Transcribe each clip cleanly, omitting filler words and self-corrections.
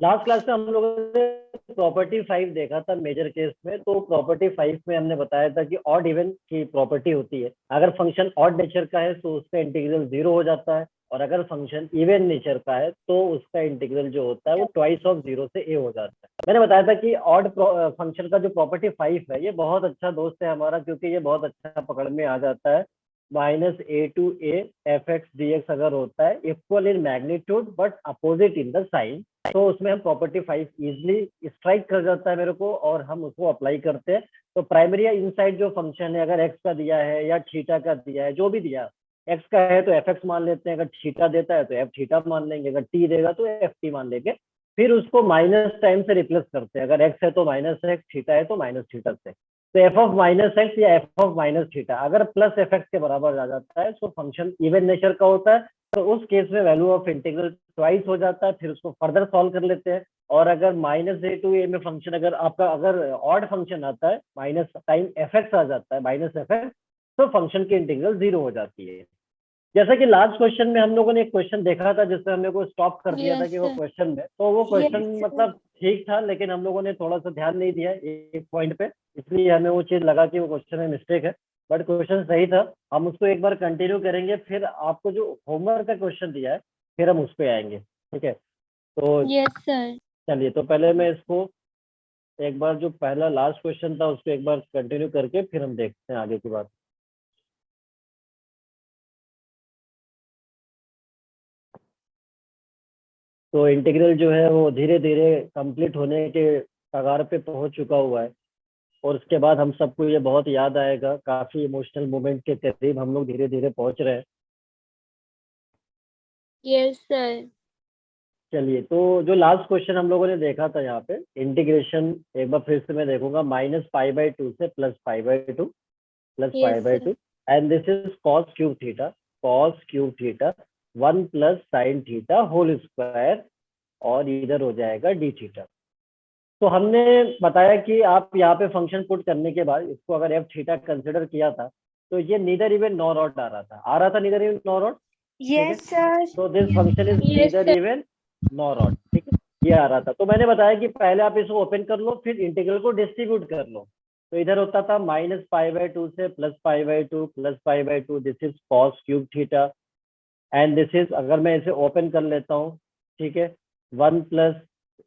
Last class में हम लोगों ने प्रॉपर्टी 5 देखा था मेजर केस में। तो प्रॉपर्टी 5 में हमने बताया था कि ऑड इवन की प्रॉपर्टी होती है, अगर फंक्शन ऑड नेचर का है तो उसका इंटीग्रल 0 हो जाता है, और अगर फंक्शन इवन नेचर का है तो उसका इंटीग्रल जो होता है वो ट्वाइस ऑफ 0 से a हो जाता है। मैंने बताया था कि ऑड फंक्शन का जो प्रॉपर्टी 5 है ये बहुत अच्छा दोस्त है हमारा, क्योंकि ये बहुत अच्छा पकड़ में आ जाता है। -a to a f(x) dx अगर होता है equal in magnitude but opposite in the sign, तो उसमें हम प्रॉपर्टी 5 इजिली स्ट्राइक कर जाता है मेरे को, और हम उसको अप्लाई करते हैं। तो प्राइमरी या इनसाइड जो फंक्शन है, अगर एक्स का दिया है या थीटा का दिया है, जो भी दिया, एक्स का है तो एफ एक्स मान लेते हैं, अगर थीटा देता है तो एफ थीटा मान लेंगे, अगर टी देगा तो एफ टी मान लेंगे। फिर उसको माइनस टाइम से रिप्लेस करते हैं, अगर एक्स है तो माइनस एक्स, थीटा है तो माइनस थीटा से। तो एफ ऑफ माइनस एक्स या एफ ऑफ माइनस थीटा अगर प्लस एफ एक्स के बराबर आ जाता है तो फंक्शन इवन नेचर का होता है। तो उस केस में वैल्यू ऑफ इंटीग्रल ट्वाइस हो जाता है। फिर उसको फर्दर सॉल्व कर लेते हैं, और अगर -a to a में फंक्शन अगर आपका अगर ऑड फंक्शन आता है, माइनस टाइम एफ एक्स आ जाता है, माइनस एफ एक्स, तो फंक्शन की इंटीग्रल 0 हो जाती है। जैसा कि लास्ट क्वेश्चन में हम लोगों ने एक क्वेश्चन देखा था जिसमें हमने को स्टॉप कर दिया था यस कि वो सर। क्वेश्चन में, तो वो क्वेश्चन यस सर। मतलब ठीक था, लेकिन हम लोगों ने थोड़ा सा ध्यान नहीं दिया एक पॉइंट पे, इसलिए हमें वो चीज लगा कि वो क्वेश्चन में मिस्टेक है। बट क्वेश्चन सही था। हम उसको एक बार कंटिन्यू करेंगे, फिर आपको जो होमवर्क का क्वेश्चन दिया है फिर हम उस पर आएंगे, ठीक है। तो यस सर। चलिए, तो पहले मैं इसको एक बार जो पहला लास्ट क्वेश्चन था उसको एक बार कंटिन्यू करके फिर हम देखते हैं आगे की बात। तो इंटीग्रल जो है वो धीरे धीरे कंप्लीट होने के कगार पे पहुंच चुका हुआ है, और उसके बाद हम सबको ये बहुत याद आएगा, काफी इमोशनल मोमेंट के करीब हम लोग धीरे धीरे पहुंच रहे हैं। Yes sir. चलिए, तो जो लास्ट क्वेश्चन हम लोगों ने देखा था यहाँ पे इंटीग्रेशन, एक बार फिर से मैं देखूंगा, -π/2 से +π/2, yes sir. +π/2, and this is cos³ theta 1 + sin theta whole square, और इधर हो जाएगा d थीटा। तो हमने बताया कि आप यहाँ पे फंक्शन पुट करने के बाद इसको अगर एफ थीटा कंसिडर किया था, तो ये नीदर इवन नॉर ऑड आ रहा था नीदर इवन नॉर ऑड, ठीक है। Yes sir. तो this function is yes neither sir. Even nor odd, ठीक है। ये आ रहा था, तो मैंने बताया कि पहले आप इसको ओपन कर लो, फिर इंटीग्रल को डिस्ट्रीब्यूट कर लो। तो इधर होता था -π/2 से +π/2 +π/2, this is cos³ theta, and this is, अगर मैं इसे ओपन कर लेता हूँ, ठीक है, 1 प्लस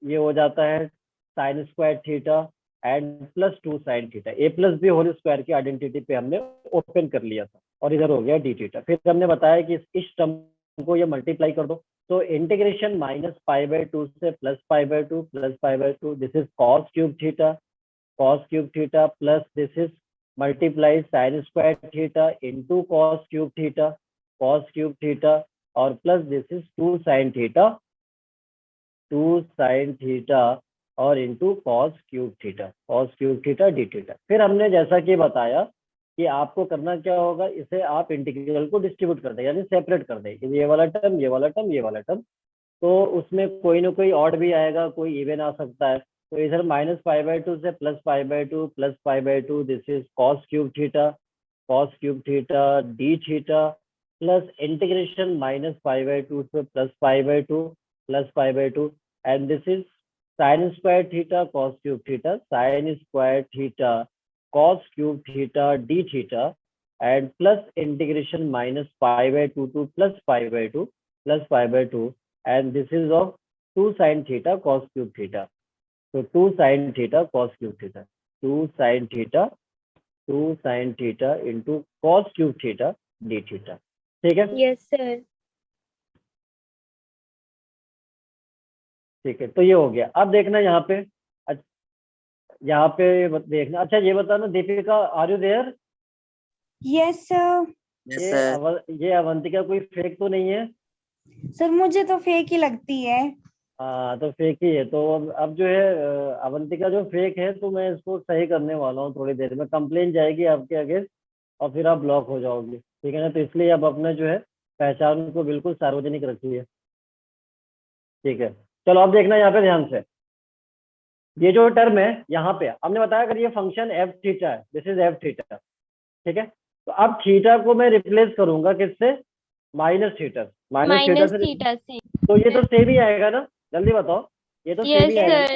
ये हो जाता है sin² theta and +2 sin theta, a plus B whole square की आइडेंटिटी पे हमने ओपन कर लिया था, और इधर हो गया d थीटा। फिर हमने बताया कि इस टर्म को ये मल्टीप्लाई कर दो, तो इंटीग्रेशन -π/2 से +π/2 +π/2, this is cos³ theta plus this is multiply sin² theta into cos³ theta, और plus this is 2 sin theta और into cos³ theta d theta. फिर हमने जैसा कि बताया कि आपको करना क्या होगा, इसे आप इंटीग्रल को डिस्ट्रीब्यूट कर दें, यानी सेपरेट कर दें, ये वाला टर्म, ये वाला टर्म, ये वाला टर्म। तो उसमें कोई ना कोई ऑड भी आएगा, कोई इवन आ सकता है। तो इधर -π/2 से +π/2 +π/2, this is cos³ theta d theta, plus integration -π/2 से +π/2 +π/2, and this is sin² theta cos³ theta sin² theta cos³ theta d theta, and plus integration -π/2 to +π/2 +π/2, and this is of 2 sin theta cos³ theta. So 2 sin theta cos³ theta, 2 sin theta 2 sin theta into cos³ theta d theta, ठीक है। Yes sir. ठीक है, तो ये हो गया। अब देखना यहाँ पे, यहाँ पे देखना। अच्छा, ये बताना Deepika, are you there? Yes sir. Yes sir. ये अवंतिका कोई फेक तो नहीं है? सर मुझे तो फेक ही लगती है। हाँ, तो फेक ही है। तो अब जो है अवंतिका जो फेक है, तो मैं इसको सही करने वाला हूँ, थोड़ी देर में कंप्लेन जाएगी आपके अगेंस्ट, और फिर आप ब्लॉक हो जाओगे, ठीक है ना। तो इसलिए अब अपने जो है पहचान को बिल्कुल सार्वजनिक रखिए, ठीक है। चलो, अब देखना यहाँ पे ध्यान से, ये जो टर्म है यहाँ पे हमने बताया अगर ये फंक्शन एफ थीटा है, दिस इज एफ थीटा, ठीक है। तो अब थीटा को मैं रिप्लेस करूंगा किससे? माइनस थीटा से। माइनस थीटा से। तो ये तो सेम ही आएगा ना, जल्दी बताओ। ये तो Yes, सेम ही आएगा sir.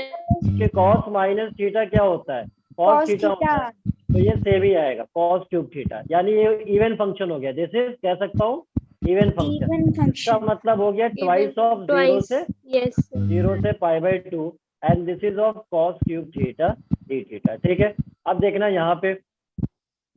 कि cos माइनस थीटा क्या होता है, cos cos थीटा होता है, तो ये सेम ही आएगा cos क्यूब थीटा, यानी ये इवन फंक्शन हो गया। दिस इज कह सकता हूँ इवन फंक्शन। even इसका function. मतलब हो गया ट्वाइस ऑफ जीरो Twice. से Yes, sir. 0 से π/2 and this is of cos cube theta D theta. ठीक है, अब देखना यहाँ पे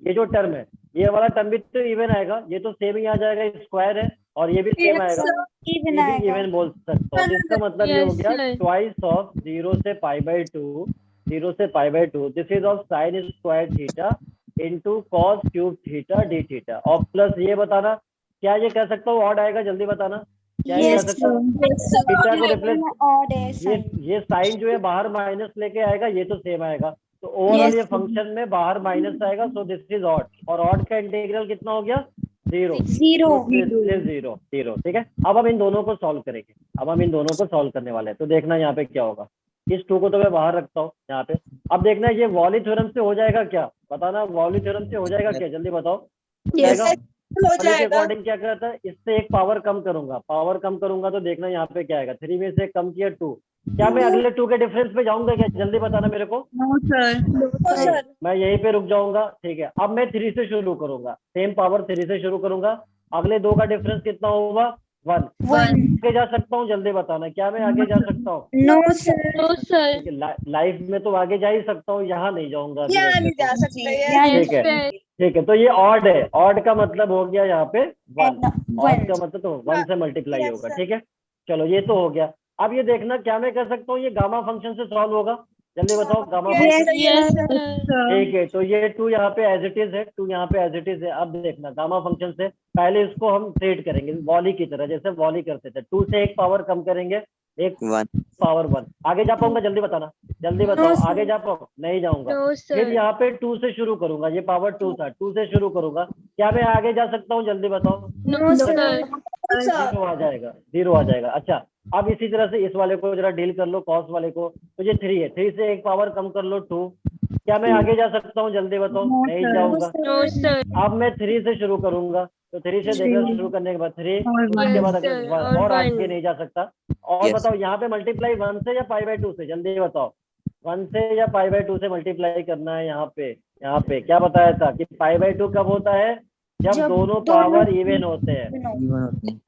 ये जो टर्म है, ये वाला टर्म भी तो इवन आएगा, ये तो सेम ही आ जाएगा, स्क्वायर है, और ये भी सेम आएगा, even ये भी आएगा. इवन बोल सकता हूँ। तो इसका मतलब ये हो Yes, गया sir. ट्वाइस ऑफ 0 से π/2, 0 से π/2, this is of sine square theta into cos cube theta D theta, और प्लस ये बताना क्या ये कह सकता हूँ ऑड आएगा, जल्दी बताना क्या ये कह yes सकता हूँ। sir. थीटा को रिप्लेस, odd है ये sign. ये साइन जो है बाहर माइनस लेके आएगा, ये तो सेम आएगा, तो ओवरऑल ये फंक्शन में बाहर माइनस आएगा, सो दिस इज ऑड, और ऑड का इंटीग्रल कितना हो गया, 0 zero. Zero zero. ठीक है, अब हम इन दोनों को सॉल्व करेंगे, अब हम इन दोनों को सॉल्व करने वाले हैं। तो देखना यहाँ पे क्या होगा, इस 2 को तो मैं बाहर रखता हूँ यहाँ पे। अब देखना ये वॉली थ्योरम से हो जाएगा क्या, बताना वॉली थ्योरम से हो जाएगा क्या, जल्दी बताओ। Yes. हो के अकॉर्डिंग क्या करता है, इससे एक पावर कम करूंगा, पावर कम करूंगा तो देखना यहाँ पे क्या आएगा, 3 में से कम किया 2, क्या मैं अगले 2 के डिफरेंस पे जाऊंगा क्या, जल्दी बताना मेरे को। no sir. मैं यहीं पे रुक जाऊंगा। ठीक है, अब मैं 3 से शुरू करूंगा, सेम पावर 3 से शुरू करूंगा, अगले 2 का डिफरेंस कितना होगा, 1। 1. आगे जा सकता हूँ, जल्दी बताना क्या मैं आगे जा सकता हूँ। no sir. No, sir. Life में तो आगे जा ही सकता हूँ, यहाँ नहीं जाऊंगा अभी यहाँ वैसे नहीं तो। जा सकते Yes, ठीक है, sir. ठीक है, तो ये ऑड है, ऑड का मतलब हो गया यहाँ पे 1, ऑड का one. मतलब तो 1 से मल्टीप्लाई Yes, होगा। sir. ठीक है, चलो ये तो हो गया। अब ये देखना क्या मैं कर सकता हूँ, ये गामा फंक्शन से सॉल्व होगा, जल्दी बताओ गामा फंक्शन। Yes, sir. ठीक है, तो ये 2 यहाँ पे एज इट इज है, 2 यहाँ पे एज इट इज है। अब देखना गामा फंक्शन से पहले इसको हम ट्रीट करेंगे वॉली की तरह, जैसे वॉली करते थे, 2 से एक पावर कम करेंगे, एक पावर 1। आगे जा पाऊंगा, जल्दी बताना, जल्दी बताओ, sir. आगे जा पाऊँ, नहीं जाऊंगा। No, फिर sir. यहाँ पे 2 से शुरू करूंगा, ये पावर 2 था, 2 से शुरू करूंगा, क्या मैं आगे जा सकता हूँ, जल्दी बताओ। No, sir. जीरो आ जाएगा, 0 आ जाएगा। अच्छा, अब इसी तरह से इस वाले को जरा डील कर लो, कॉस वाले को, तो ये 3 है, 3 से एक पावर कम कर लो 2, क्या मैं आगे जा सकता हूँ, जल्दी बताओ। नहीं जाऊंगा। No, sir. अब मैं 3 से शुरू करूंगा, तो 3 से देखना शुरू करने के बाद 3, उसके बाद Yes, अगर sir. 1 और आगे one. नहीं जा सकता। और बताओ यहाँ पे मल्टीप्लाई 1 से या π/2 से, जल्दी बताओ, 1 से या π/2 से मल्टीप्लाई करना है। यहाँ पे क्या बताया था कि π/2 कब होता है, जब दोनों पावर इवन होते हैं,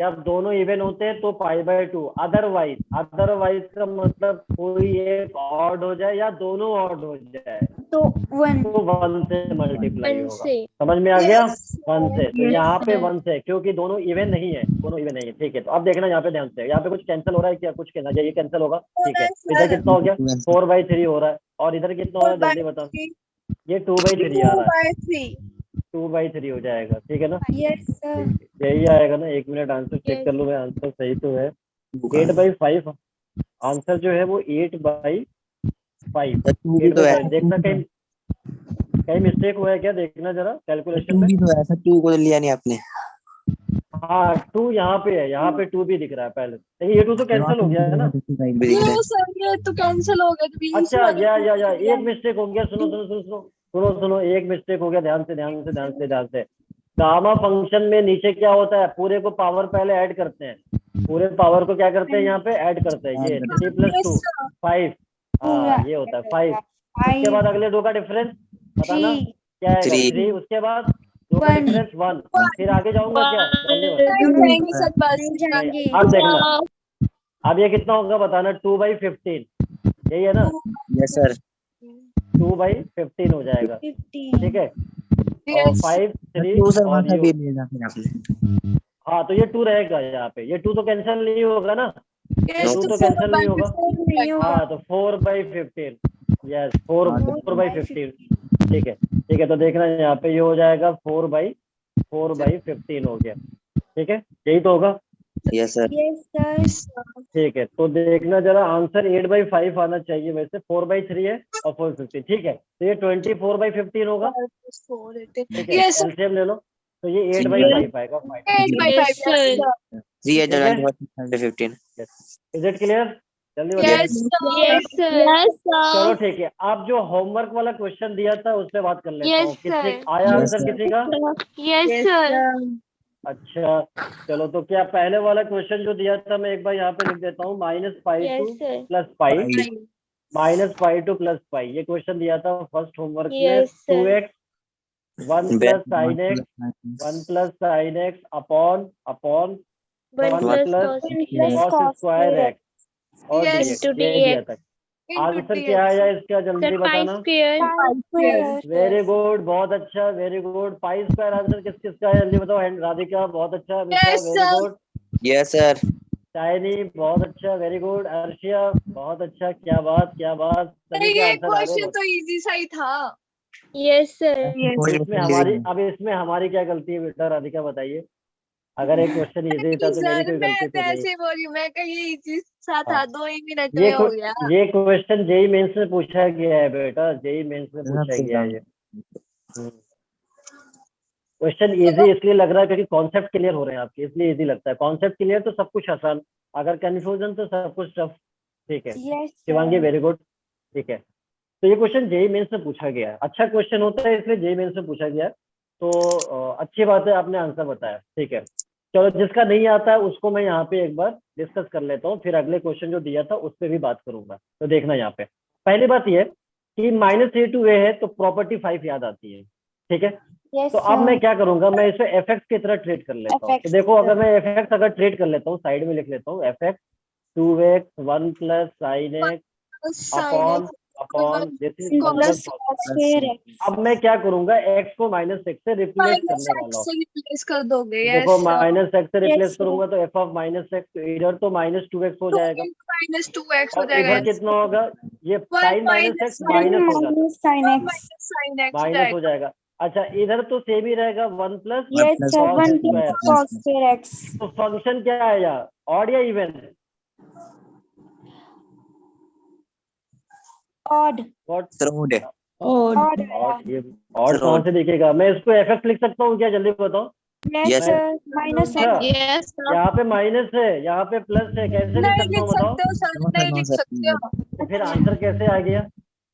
जब दोनों इवन होते हैं तो π/2, अदरवाइज का मतलब कोई एक ऑड हो जाए या दोनों ऑड हो जाए तो 1. तो 1 से मल्टीप्लाई One होगा। से. समझ में आ गया, 1 से। तो Yes, यहाँ पे sir. 1 से, क्योंकि दोनों इवन नहीं है, दोनों इवन नहीं है। ठीक है, तो अब देखना यहाँ पे ध्यान से, यहाँ पे कुछ कैंसिल हो रहा है क्या, कुछ कहना चाहिए कैंसिल होगा। ठीक है, इधर कितना हो गया, 4/3 हो रहा है, और इधर कितना हो रहा है, जल्दी बता। ये 2/3 आ रहा है, 2/3 हो जाएगा। ठीक है ना, yes sir. यही आएगा ना। 1 मिनट आंसर चेक कर लूँ मैं, आंसर सही तो है। 8/5 आंसर जो है वो 8/5, 8/5। देखना कहीं कहीं मिस्टेक हुआ है क्या, देखना जरा कैलकुलेशन में। ऐसा 2 को लिया नहीं आपने। हाँ 2 यहाँ पे है, यहाँ पे 2 भी दिख रहा है पहले, लेकिन ये 2 तो कैंसिल हो गया है ना। ये तो कैंसिल हो गया। अच्छा या एक मिस्टेक हो गया, सुनो, एक मिस्टेक हो गया, ध्यान से। गामा फंक्शन में नीचे क्या होता है, पूरे को पावर पहले ऐड करते हैं, पूरे पावर को क्या करते हैं यहाँ पे ऐड करते हैं, ये 3 + 2 5, हाँ ये होता है 5। उसके बाद अगले 2 का डिफरेंस बताना क्या आएगा, 3, उसके बाद 2 का डिफरेंस 1, फिर आगे जाऊंगा क्या, जाएंगे. अब देखना, अब ये कितना होगा बताना, 2/15, यही है ना। Yes sir. 2/15 हो जाएगा। 15. ठीक है, और 5, 3 और यू, हाँ तो ये 2 रहेगा यहाँ पे, ये 2 तो कैंसिल नहीं होगा ना, 2 तो कैंसिल नहीं होगा। नहीं होगा. हाँ तो 4/15, यस 4/15। ठीक है, तो देखना यहाँ पे ये हो जाएगा 4/15 हो गया। ठीक है, यही तो होगा। Yes sir. yes sir. ठीक है, तो देखना जरा, आंसर 8/5 आना चाहिए, वैसे 4/3 है और 4/15। ठीक है, तो ये 24/15 होगा। ठीक है, एलसीएम ले लो, तो ये 8/5 आएगा। 8/5. Yes, sir. 3/15। Is it clear, जल्दी बताओ। Yes, sir. Yes, चलो sir. ठीक है, आप जो होमवर्क वाला क्वेश्चन दिया था उस पे बात कर लेता Yes, हूँ। किसी sir. आया Yes, आंसर sir. किसी का, Yes, sir. अच्छा चलो, तो क्या पहले वाला क्वेश्चन जो दिया था मैं एक बार यहाँ पे लिख देता हूँ, -5 Yes, two sir. Plus five, Five. -5 two plus 5, ये क्वेश्चन दिया था फर्स्ट होमवर्क में। Yes, sir. 2x 1 plus sine x, 1 plus sine x upon 1 1 plus plus cos plus cos cos square square x और Yes. dx, into यही दिया dx. था। into answer dx. क्या आया इसका, Sir, जल्दी pi बताना। square. Square. वेरी गुड, बहुत अच्छा, very good. Pi square answer किस किस का है जल्दी बताओ। राधिका बहुत अच्छा, Mishra Yes, very sir. Good, Yes, sir. Shiny बहुत अच्छा, वेरी गुड, अर्शिया बहुत अच्छा, क्या बात क्या बात, सभी के ये आंसर आ रहे क्वेश्चन हैं। तो इजी सा ही था। Yes, sir. इसमें हमारी, अब इसमें हमारी क्या गलती है बेटा, राधिका बताइए। अगर एक क्वेश्चन इजी था तो मेरी सर कोई मैं गलती तो तो नहीं। ऐसे बोली, मैं कही इजी सा था, हाँ, 2 ही मिनट ये में हो गया। ये क्वेश्चन जेई मेंस में पूछा गया है बेटा, जेई मेंस में पूछा गया है ये। क्वेश्चन इजी इसलिए लग रहा है क्योंकि कॉन्सेप्ट क्लियर हो रहे हैं आपके, इसलिए इजी लगता है। कॉन्सेप्ट क्लियर तो सब कुछ आसान, अगर कंफ्यूजन तो सब कुछ टफ। ठीक है Yes, शिवांगी, वेरी गुड। ठीक है, तो ये क्वेश्चन जेई मेंस में पूछा गया है, अच्छा क्वेश्चन होता है इसलिए जेई मेंस में पूछा गया है। तो अच्छी बात है, आपने आंसर बताया। ठीक है, चलो जिसका नहीं आता है उसको मैं यहाँ पे एक बार डिस्कस कर लेता हूँ, फिर अगले क्वेश्चन जो दिया था उस पर भी बात करूंगा। तो देखना यहाँ पे पहली बात ये कि -a to a है तो प्रॉपर्टी 5 याद आती है। ठीक है, yes, तो अब मैं क्या करूंगा, मैं इसे एफ एक्स की तरह ट्रीट कर लेता हूँ। तो देखो अगर मैं एफ एक्स अगर ट्रीट कर लेता हूँ, साइड में लिख लेता हूँ F x 2x 1 plus sine x upon this is 1 plus. अब मैं क्या करूंगा, x को -x से रिप्लेस करने वाला हूँ। रिप्लेस कर दोगे। देखो यस -x से रिप्लेस Yes, sir. करूंगा तो f ऑफ -x, तो इधर तो -2x हो जाएगा, -2x हो और जाएगा। इधर कितना होगा, ये साइन -x माइनस हो जाता है, sin x माइनस हो जाएगा। अच्छा इधर तो सेम ही रहेगा 1 plus yes sir cos 1 square. plus cos square x तो फंक्शन क्या आया, ऑड या even? odd what? Third. odd odd, ये ऑड कहाँ से दिखेगा? मैं इसको एफ एक्स लिख सकता हूँ क्या, जल्दी बताओ। yes Yes, sir sir. minus अच्छा x Yes, sir. यहाँ पे माइनस है, यहाँ पे प्लस है, कैसे लिख नहीं सकता लिख हूँ बताओ? सकते हो सर, नहीं लिख सकते हो। तो फिर आंसर कैसे आ गया,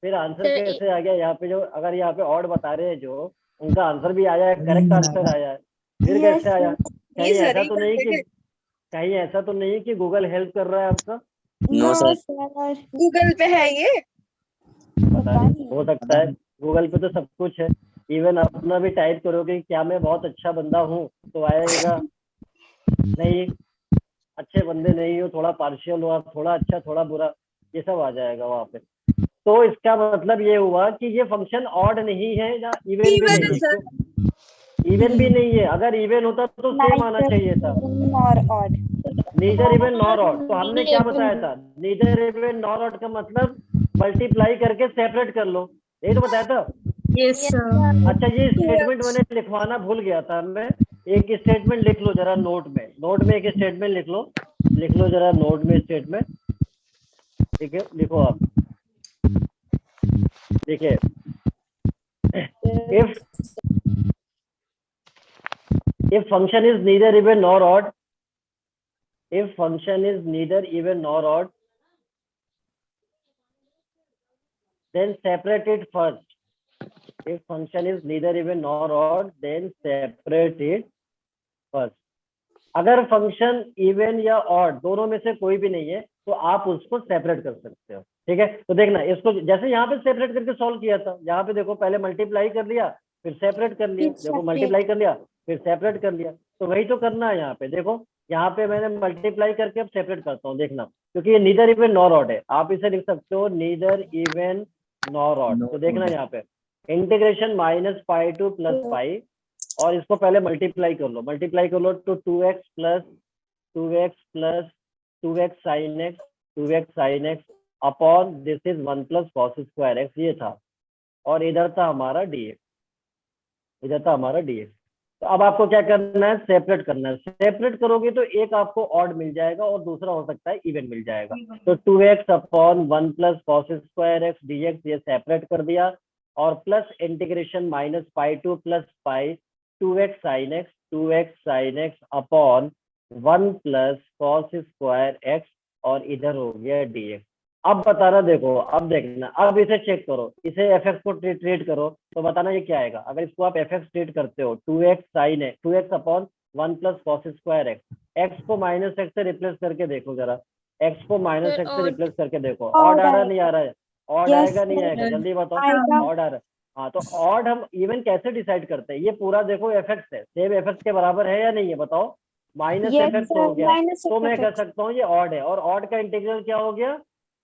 फिर आंसर Sir, कैसे आ गया? यहाँ पे जो, अगर यहाँ पे ऑड बता रहे हैं जो, उनका आंसर भी आया है, करेक्ट आंसर आया है, फिर Yes, कैसे आया? नहीं कहीं सर ऐसा तो नहीं कि, कहीं ऐसा तो नहीं कि गूगल हेल्प कर रहा है आपका? No, sir. सर गूगल पे है ये, पता नहीं, हो सकता है, गूगल पे तो सब कुछ है। इवन अपना भी टाइप करोगे क्या मैं बहुत अच्छा बंदा हूँ तो आएगा, नहीं अच्छे बंदे नहीं हो, थोड़ा पार्शियल हो आप, थोड़ा अच्छा थोड़ा बुरा, ये सब आ जाएगा वहाँ पे। तो इसका मतलब ये हुआ कि ये फंक्शन ऑड नहीं है या इवन भी नहीं है। सर इवन भी नहीं है, अगर इवन होता तो सेम आना चाहिए था, और odd neither even nor odd. तो हमने क्या नहीं, बताया था, नीदर इवन नॉर ऑड का मतलब मल्टीप्लाई करके सेपरेट कर लो, यही तो बताया था। yes sir अच्छा ये स्टेटमेंट मैंने लिखवाना भूल गया था मैं, एक स्टेटमेंट लिख लो जरा नोट में, नोट में एक स्टेटमेंट लिख लो जरा नोट में स्टेटमेंट। ठीक है लिखो आप, देखिए if function is neither even nor odd, if function is neither even nor odd, then separate it first. If function is neither even nor odd, then separate it first. अगर function even या odd दोनों में से कोई भी नहीं है तो आप उसको सेपरेट कर सकते हो। ठीक है, तो देखना इसको, जैसे यहाँ पे सेपरेट करके सॉल्व किया था, यहाँ पे देखो पहले मल्टीप्लाई कर लिया फिर सेपरेट कर लिया, देखो मल्टीप्लाई कर लिया फिर सेपरेट कर लिया, तो वही तो करना है यहाँ पे। देखो यहाँ पे मैंने मल्टीप्लाई करके अब सेपरेट करता हूँ, देखना, क्योंकि ये नीदर इवन नॉर ऑड है, आप इसे लिख सकते हो नीदर इवन नॉर ऑड। तो देखना यहाँ पे इंटीग्रेशन -5 to +5, और इसको पहले मल्टीप्लाई कर लो, मल्टीप्लाई कर लो तो 2x plus 2x sine x 2x sign x upon this is 1 plus cos square x, ये था, और इधर था हमारा dx, इधर था हमारा dx। तो अब आपको क्या करना है, सेपरेट करना है। सेपरेट करोगे तो एक आपको ऑड मिल जाएगा और दूसरा हो सकता है इवन मिल जाएगा। तो 2x upon 1 plus cos square x dx ये सेपरेट कर दिया, और plus integration -5 to +5 2x sin x upon 1 plus cos square x, और इधर हो गया dx। अब बताना, देखो अब देखना, अब इसे चेक करो, इसे एफ एक्स को ट्रीट करो तो बताना ये क्या आएगा। अगर इसको आप एफ एक्स ट्रीट करते हो 2x upon one plus cos square x. X को माइनस एक्स से रिप्लेस करके देखो जरा, एक्स को माइनस Sir, एक्स से odd. रिप्लेस करके देखो, Odd ऑड आ रहा आएगा। नहीं आ रहा है? ऑड Yes, आएगा नहीं sir. आएगा, जल्दी बताओ। आएगा। ऑड आ रहा है। हाँ, तो ऑड हम इवन कैसे डिसाइड करते हैं? ये पूरा देखो एफ एक्स है, सेम एफ एक्स के बराबर है या नहीं है बताओ? Minus Yes, F x sir. हो गया, Minus तो मैं कह FX. सकता हूँ ये ऑड है, और ऑड का इंटीग्रल क्या हो गया?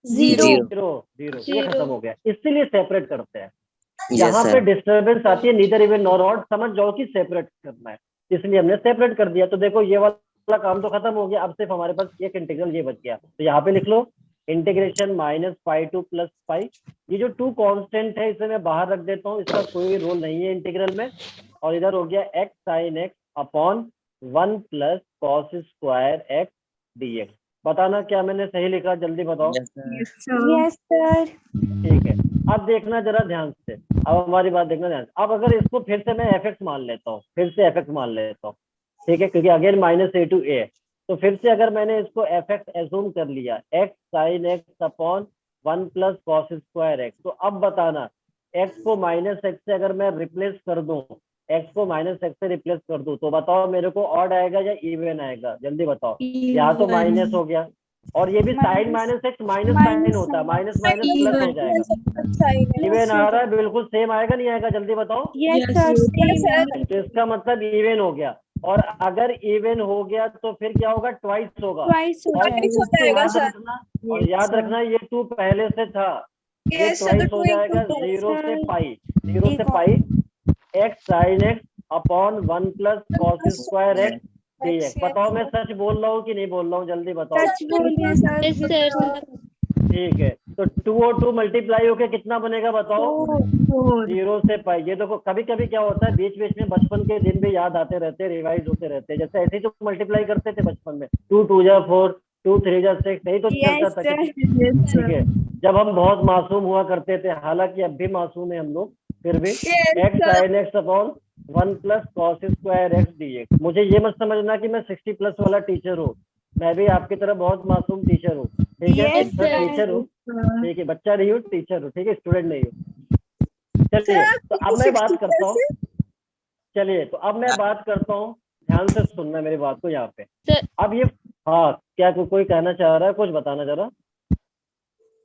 Zero. Zero. जीरो। जीरो, ये Zero. खत्म हो गया। इसीलिए सेपरेट करते हैं। Yes, यहाँ पे sir. डिस्टर्बेंस आती है नीदर इवन नॉर ऑड, समझ जाओ कि सेपरेट करना है, इसलिए हमने सेपरेट कर दिया। तो देखो ये वाला काम तो खत्म हो गया, अब सिर्फ हमारे पास एक इंटीग्रल ये बच गया। तो यहाँ पे लिख लो integration minus pi to plus pi. ये जो टू कांस्टेंट है इसे मैं बाहर रख देता हूँ, इसका कोई रोल नहीं है इंटीग्रल में। और इधर हो गया x sine x upon one plus cos square x d x. बताना क्या मैंने सही लिखा, जल्दी बताओ। Yes, sir. Yes, sir. ठीक है, अब देखना जरा ध्यान से, अब हमारी बात देखना ध्यान से। अब अगर इसको फिर से मैं एफ एक्स मान लेता हूँ, फिर से एफ एक्स मान लेता हूँ, ठीक है, क्योंकि अगेन माइनस ए टू ए। तो फिर से अगर मैंने इसको एफ एक्स एज्यूम कर लिया, x sine x upon one plus cos square x, तो अब बताना एक्स को माइनस एक्स से अगर मैं रिप्लेस कर दूं, एक्स को माइनस एक्स से रिप्लेस कर दूं, तो बताओ मेरे को ऑड आएगा या इवन आएगा, जल्दी बताओ। यहाँ तो माइनस हो गया, और ये भी sine minus x minus sine होता है, माइनस माइनस प्लस हो जाएगा। इवन आ रहा है, बिल्कुल सेम आएगा नहीं आएगा, जल्दी बताओ। Yes, sir. Same. तो इसका मतलब इवन हो गया, और अगर इवन हो गया तो फिर क्या होगा? ट्वाइस होगा। Twice हो और जाएगा। याद रखना, और याद रखना ये टू पहले से था, ये Yes, sir. ट्वाइस तो हो two जाएगा into two. जीरो से Sir. पाई, जीरो से एक और। Pi x sine x upon one plus cos square x d x. बताओ मैं सच बोल रहा हूँ कि नहीं बोल रहा हूँ, जल्दी बताओ। सच बोल रहे हैं सर। Yes, sir. ठीक है, तो टू और टू मल्टीप्लाई होके कितना बनेगा बताओ? Four. जीरो से पाई। ये देखो कभी कभी क्या होता है, बीच बीच में बचपन के दिन भी याद आते रहते हैं, रिवाइज होते रहते हैं। जैसे ऐसे ही तो मल्टीप्लाई करते थे बचपन में, टू टू जा फोर, टू थ्री जा सिक्स, यही तो चलता Yes, था। sir. ठीक है, जब हम बहुत मासूम हुआ करते थे, हालांकि अब भी मासूम है हम लोग, फिर भी x sine x upon one plus cos square x d x. मुझे ये मत समझना कि मैं 60 प्लस वाला टीचर हूँ, मैं भी आपकी तरह बहुत मासूम टीचर हूँ, ठीक है। Yes, मैं sir. टीचर हूँ, ठीक है, बच्चा नहीं हूँ, टीचर हूँ, ठीक है, स्टूडेंट नहीं हूँ। चलिए, तो अब मैं बात करता हूँ, चलिए तो अब मैं बात करता हूँ, ध्यान से सुनना मेरी बात को यहाँ पे। Sir. अब ये, हाँ, क्या कोई कहना चाह रहा है? कुछ बताना जरा।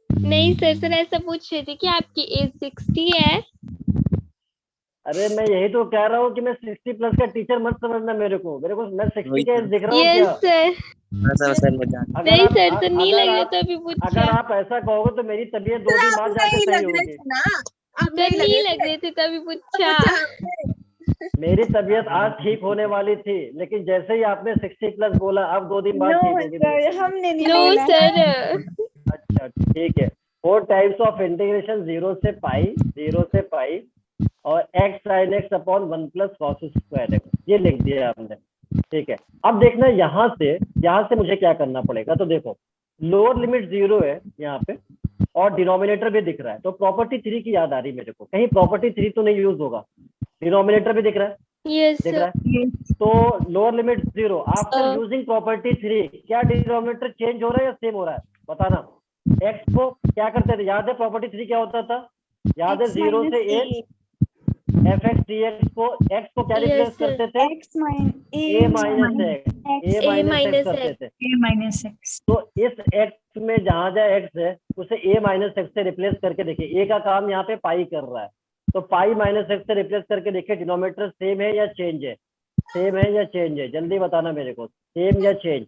नहीं सर, ऐसा पूछ रही थी कि आपकी एज 60 है। अरे मैं यही तो कह रहा हूँ कि मैं 60 प्लस का टीचर मत समझना मेरे को मैं 60 का एज दिख रहा हूँ यस क्या? सर। हाँ सर मैं जान अगर नहीं आप सर, तो नहीं अगर लग रहा आप तो अभी अगर पूछा। आप ऐसा कहोगे तो मेरी तबीयत 2 दिन बाद जाके सही होगी। सर नहीं लग रहे थे तभी पूछा। मेरी तबीयत आज ठीक होने वाली थी, लेकिन जैसे ही आपने 60 प्लस बोला, अब 2 दिन बाद No, ठीक होगी मेरी sir. तबीयत। हमने नहीं नो बोला। सर। अच्छा ठीक है, 4 टाइप्स ऑफ इंटीग्रेशन, जीरो से पाई और x sine x upon one plus cos square x, ये लिख दिया हमने, ठीक है। अब देखना यहाँ से मुझे क्या करना पड़ेगा। तो देखो लोअर लिमिट 0 है यहाँ पे, और डिनोमिनेटर भी दिख रहा है, तो प्रॉपर्टी 3 की याद आ रही मेरे को। कहीं प्रॉपर्टी 3 तो नहीं यूज होगा? डिनोमिनेटर भी दिख रहा है, यस दिख रहा सर। है। तो lower limit 0 after using property 3, क्या डिनोमिनेटर चेंज हो रहा है या सेम हो रहा है? बताना। एक्स को क्या करते थे, याद है प्रॉपर्टी 3 क्या होता था? याद है, 0 से a F x d x को, एक्स को क्या रिप्लेस करते थे? X minus a minus x, a minus x करते थे। A minus X. तो इस एक्स में जहां एक्स है उसे a माइनस एक्स से रिप्लेस करके देखिए, a का काम यहाँ पे पाई कर रहा है, तो पाई माइनस एक्स से रिप्लेस करके देखिए डिनोमिनेटर सेम है या चेंज है? सेम है या चेंज है? जल्दी बताना मेरे को, सेम या change?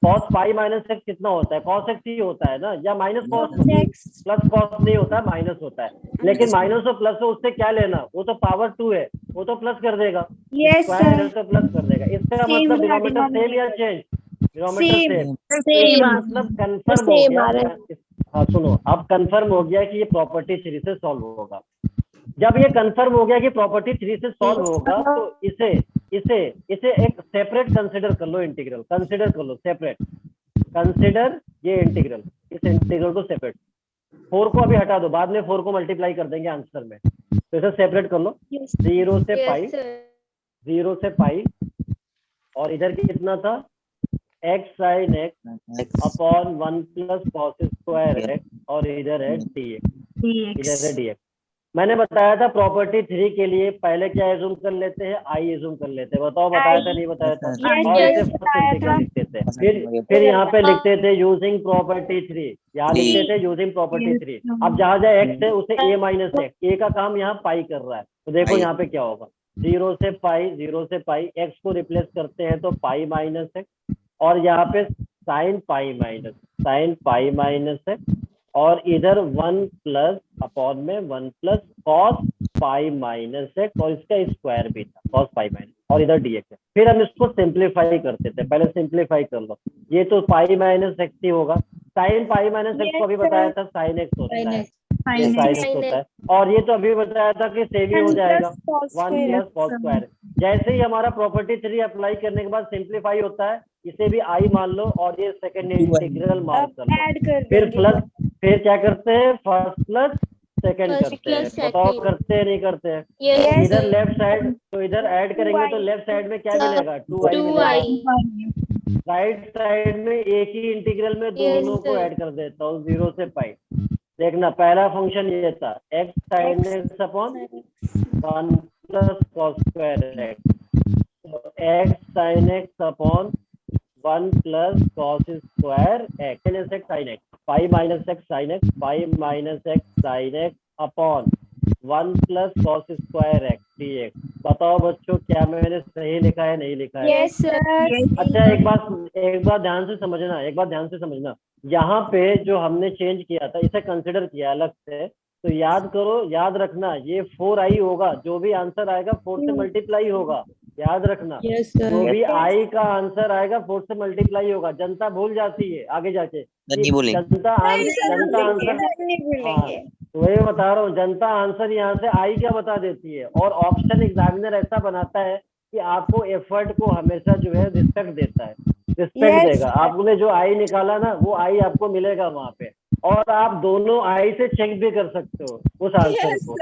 Cos pi minus x कितना होता है? कॉस एक्स ही होता है ना, या माइनस कॉस? प्लस कॉस नहीं होता है, माइनस होता है। लेकिन माइनस और प्लस हो, उससे क्या लेना, वो तो पावर 2 है, वो तो प्लस कर देगा। Yes, स्क्वायर है sir. तो प्लस कर देगा। इसका Same मतलब है, डिनोमिनेटर सेम या change? Denominator Same. Same. Same. मतलब कंफर्म हो Same गया। आ रहा हाँ सुनो, अब कंफर्म हो गया कि ये प्रॉपर्टी 3 से सॉल्व होगा। जब ये कंफर्म हो गया कि प्रॉपर्टी 3 से सॉल्व होगा, तो इसे इसे इसे एक सेपरेट कंसिडर कर लो, इंटीग्रल कंसिडर कर लो, सेपरेट कंसिडर ये इंटीग्रल, इस इंटीग्रल को सेपरेट। 4 को अभी हटा दो, बाद में 4 को मल्टीप्लाई कर देंगे आंसर में, तो इसे सेपरेट कर लो। 0 से पाई, यस सर। 0 से पाई, और इधर कितना था? X sine x upon one plus cos square x, और इधर है डी एक्स, इधर है डी एक्स। मैंने बताया था प्रॉपर्टी 3 के लिए पहले क्या एज्यूम कर लेते हैं, आई एज्यूम कर लेते हैं। बताओ बताया था नहीं बताया था? Yes, और yes, इसे बताया फर्स्ट था। लिखते थे। फिर यहाँ पे लिखते थे यूजिंग प्रॉपर्टी 3, यहाँ Three. लिखते थे यूजिंग प्रॉपर्टी Yes, 3। no. अब जहाँ जहाँ एक्स है उसे ए माइनस एक्स, ए का काम यहाँ पाई कर रहा है। तो देखो पाई। यहाँ पे क्या होगा, 0 से पाई, एक्स को रिप्लेस करते हैं तो पाई माइनस एक्स, और यहाँ पे साइन पाई माइनस एक्स, और इधर 1 प्लस अपॉन में 1 plus cos pi minus x, और इसका स्क्वायर भी था कॉस पाई माइनस, और इधर डीएक्स है। फिर हम इसको सिंप्लीफाई करते थे, पहले सिंप्लीफाई कर लो। ये तो पाई माइनस एक्स ही होगा, साइन पाई माइनस एक्स को अभी बताया था साइन एक्स होता है, ये Fine. साइन एक्स होता है, और ये तो अभी बताया था कि सेम ही हो जाएगा 1 प्लस कॉस स्क्वायर। जैसे ही हमारा प्रॉपर्टी 3 अप्लाई करने के बाद सिंप्लीफाई होता है, इसे भी आई मान लो और ये सेकंड इंटीग्रल मार्क कर लो। ऐड कर फिर देंगे। प्लस, फिर क्या करते हैं, फर्स्ट प्लस सेकंड First करते हैं। plus बताओ second. करते हैं नहीं करते हैं? Yes, इधर sir. लेफ्ट साइड, तो इधर ऐड करेंगे तो लेफ्ट साइड में क्या मिलेगा, 2i 2i. मिलेगा। राइट साइड में एक ही इंटीग्रल में Yes, दोनों को sir. ऐड कर देता हूँ, 0 से पाई। देखना पहला फंक्शन ये था, x sine x upon 1 plus cos square x, तो x sine x upon 1 plus cos square x sine x, pi minus x sine x, pi minus x sine x upon 1 plus cos square x d x. बताओ बच्चों क्या मैंने सही लिखा है नहीं लिखा है? Yes, sir. अच्छा एक बात ध्यान से समझना, यहाँ पे जो हमने चेंज किया था इसे कंसिडर किया अलग से, तो याद करो, याद रखना ये 4i होगा, जो भी आंसर आएगा 4 से मल्टीप्लाई होगा, याद रखना। Yes, sir. जो भी आई का आंसर आएगा 4 से मल्टीप्लाई होगा। जनता भूल जाती है आगे जाके, नहीं भूलेंगे। जनता आंसर, हाँ तो वही बता रहा हूँ, जनता आंसर यहाँ से आई क्या बता देती है, और ऑप्शन एग्जामिनर ऐसा बनाता है कि आपको एफर्ट को हमेशा जो है रिस्पेक्ट देता है, रिस्पेक्ट देगा। आपने जो आई निकाला ना वो आई आपको मिलेगा वहां पे, और आप दोनों आई से चेक भी कर सकते हो उस आंसर को,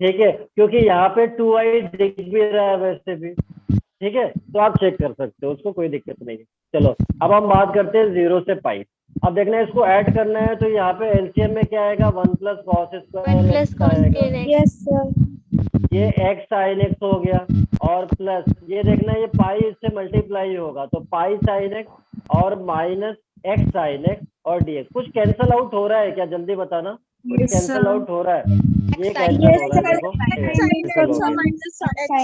ठीक है, क्योंकि यहाँ पे 2i दिख भी रहा है वैसे भी, ठीक है, तो आप चेक कर सकते हो, उसको कोई दिक्कत नहीं है। चलो अब हम बात करते हैं 0 से पाई। अब देखना है इसको ऐड करना है, तो यहाँ पे एलसीएम में क्या आएगा, 1 plus cos 1 square plus x cos आएगा, square x. Yes, sir. ये एक्स साइन एक्स हो गया, और प्लस ये देखना ये पाई इससे मल्टीप्लाई होगा, तो पाई साइन एक्स और माइनस एक्स साइन एक्स और डीएक्स। कुछ कैंसल आउट हो रहा है क्या, जल्दी बताना, कुछ Yes, कैंसल sir. आउट हो रहा है, ये Yes, कैंसल हो रहा है, देखो कैंसल हो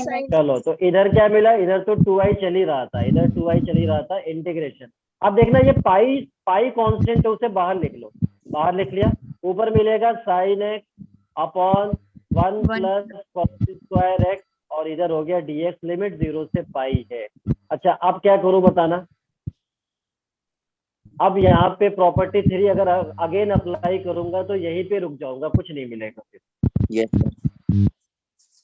गया। चलो तो इधर क्या मिला, इधर तो 2i चल ही रहा था, इधर 2i चल ही रहा था, इंटीग्रेशन। अब देखना ये पाई कांस्टेंट है, उसे बाहर लिख लो, बाहर लिख लिया, ऊपर मिलेगा sign x upon 1 plus cos square x, और इधर हो गया डीएक्स, लिमिट 0 से पाई है। अच्छा अब क्या करूं बताना, अब यहाँ पे प्रॉपर्टी 3 अगर अगेन अप्लाई करूंगा तो यहीं पे रुक जाऊंगा, कुछ नहीं मिलेगा फिर, Yes, sir.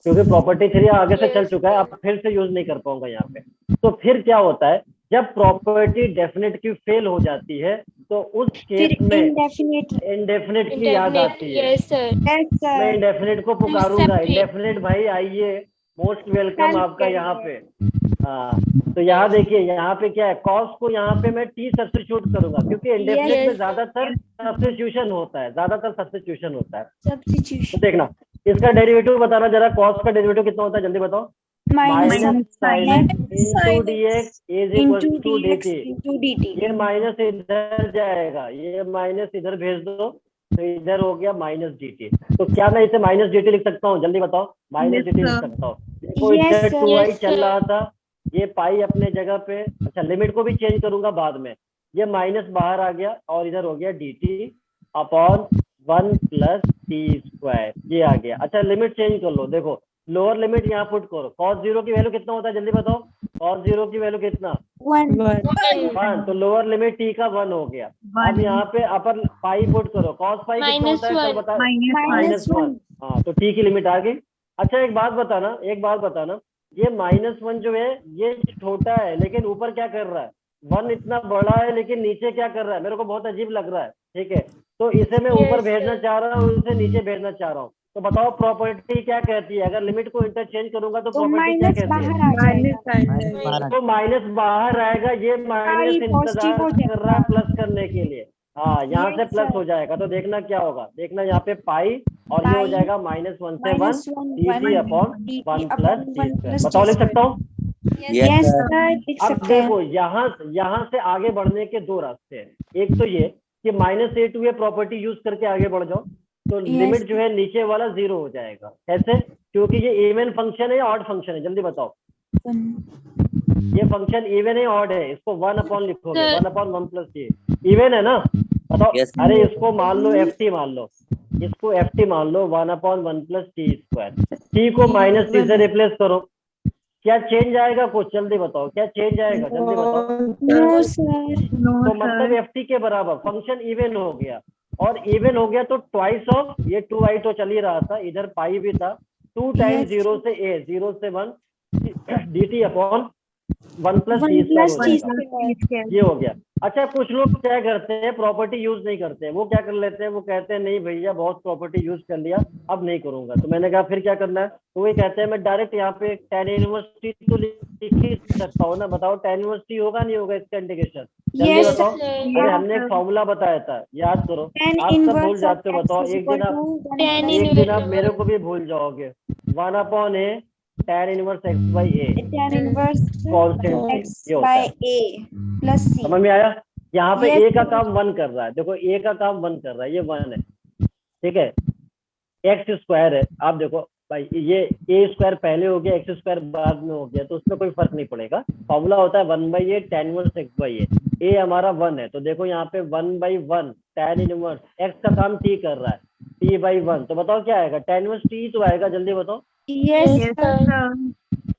क्योंकि प्रॉपर्टी 3 आगे से चल Yes, चुका है, अब फिर से यूज नहीं कर पाऊंगा यहाँ पे। तो फिर क्या होता है, जब प्रॉपर्टी डेफिनेट की फेल हो जाती है तो उस केस में इंडेफिनिट की याद आती है। Yes, sir. मैं इंडेफिनिट को पुकारूंगा, Separate. इंडेफिनिट भाई आइए, मोस्ट वेलकम आपका यहाँ पे। हाँ तो यहाँ देखिए, यहाँ पे क्या है, कॉस को यहाँ पे मैं टी सब्स्टिट्यूट करूंगा, क्योंकि इंडेफिनिट में Yes. ज्यादातर सब्स्टिट्यूशन होता है, तो Substitution. देखना इसका डेरिवेटिव बताना जरा, कॉस का डेरिवेटिव कितना होता है जल्दी बताओ। Minus sine x into D x is equal into to dx dt। into dt. ये माइनस इधर जाएगा, ये माइनस इधर भेज दो, तो इधर हो गया माइनस dt। तो क्या मैं इसे माइनस dt लिख सकता हूँ, जल्दी बताओ, माइनस Yes, dt लिख sir. सकता हूँ। देखो Yes, इधर sir. 2i Yes, चल sir. रहा था, ये पाई अपने जगह पे, अच्छा लिमिट को भी चेंज करूंगा बाद में, ये माइनस बाहर आ गया और इधर हो गया dt upon 1 plus T square, ये आ गया। अच्छा लिमिट चेंज कर लो, देखो लोअर लिमिट यहाँ पुट करो, cos 0 की वैल्यू कितना होता है जल्दी बताओ, cos 0 की वैल्यू कितना, 1, तो लोअर लिमिट t का 1 हो गया। अब यहाँ पे अपर पाई पुट करो, cos पाई कितना होता है -1. कल बता, Minus -1, हाँ तो t की लिमिट आ गई। अच्छा एक बात बताना, ये -1 जो है ये छोटा है, लेकिन ऊपर क्या कर रहा है, 1 इतना बड़ा है लेकिन नीचे क्या कर रहा है, मेरे को बहुत अजीब लग रहा है, ठीक है, तो इसे मैं ऊपर Yes, भेजना sir. चाह रहा हूँ, इसे नीचे भेजना चाह रहा हूँ। तो बताओ प्रॉपर्टी क्या कहती है, अगर लिमिट को इंटरचेंज करूंगा तो तो प्रॉपर्टी क्या माइनस कहती है, बाहर आ जाएगा. तो माइनस बाहर आएगा, ये माइनस positive इंतजार हो जाएगा. कर रहा है प्लस करने के लिए। हाँ यहाँ से Yes, प्लस sir. हो जाएगा, तो देखना क्या होगा, देखना यहाँ पे पाई और ये हो Pi जाएगा -1 से 1 -1 dt upon dt 1 upon plus T 1 square. plus बताओ, t लिख सकता square. हूँ। Yes Yes, sir. sir. लिख अब सकते हैं. देखो यहाँ से आगे बढ़ने के दो रास्ते हैं। एक तो ये कि -a टू ये प्रॉपर्टी यूज करके आगे बढ़ जाओ, तो Yes. लिमिट जो है नीचे वाला 0 हो जाएगा। कैसे? क्योंकि ये इवन फंक्शन है या ऑड फंक्शन है, जल्दी बताओ। ये फंक्शन इवन है ऑड है? इसको 1 अपॉन लिखोगे, Sir. 1 upon 1 plus T. Even है ना? बताओ। Yes. अरे इसको मान लो ft मान लो, इसको ft मान लो, 1 upon 1 plus T square. T को -t से रिप्लेस करो, क्या चेंज आएगा कुछ? जल्दी बताओ, क्या चेंज आएगा? जल्दी बताओ। No, sir. तो मतलब ft के बराबर फंक्शन इवन हो गया, और इवन हो गया तो ट्वाइस ऑफ ये 2i तो चल ही रहा था, इधर पाई भी था, 2 टाइम्स Yes. 0 से a, 0 से 1 dt upon 1 plus 1 T square plus हो t जाएगा। square. ये हो गया। अच्छा, कुछ लोग क्या करते हैं, प्रॉपर्टी यूज नहीं करते हैं। वो क्या कर लेते हैं, वो कहते हैं नहीं भैया बहुत प्रॉपर्टी यूज कर लिया, अब नहीं करूंगा। तो मैंने कहा फिर क्या करना है, तो वही कहते हैं मैं डायरेक्ट यहाँ पे tan इनवर्स t तो लिख ही सकता हूँ ना। बताओ tan इनवर्स t होगा नहीं होगा इसका इंटीग्रेशन? जल्दी Yes, बताओ। sir. अरे हमने एक फॉर्मूला बताया था, याद करो। tan आप सब भूल inverse of जाते हो, x बताओ। is एक equal दिन आप to 1 Tan plus एक दिन आप inverse. मेरे को भी भूल जाओगे। 1 upon a tan inverse x by a tan inverse constant x ये होता by है। a plus c. समझ में आया? यहाँ पे Yes, a का sir. काम 1 कर रहा है, देखो a का काम 1 कर रहा है, ये 1 है, ठीक है। एक्स स्क्वायर है, आप देखो भाई, ये ए स्क्वायर पहले हो गया, एक्स स्क्वायर बाद में हो गया, तो उसमें कोई फर्क नहीं पड़ेगा। फॉर्मूला होता है 1/a tan inverse x by a। ए हमारा 1 है, तो देखो यहाँ पे 1/1 tan इनवर्स एक्स का काम t कर रहा है, t/1। तो बताओ क्या आएगा, tan इनवर्स t तो आएगा, जल्दी बताओ। Yes, Yes, sir. sir.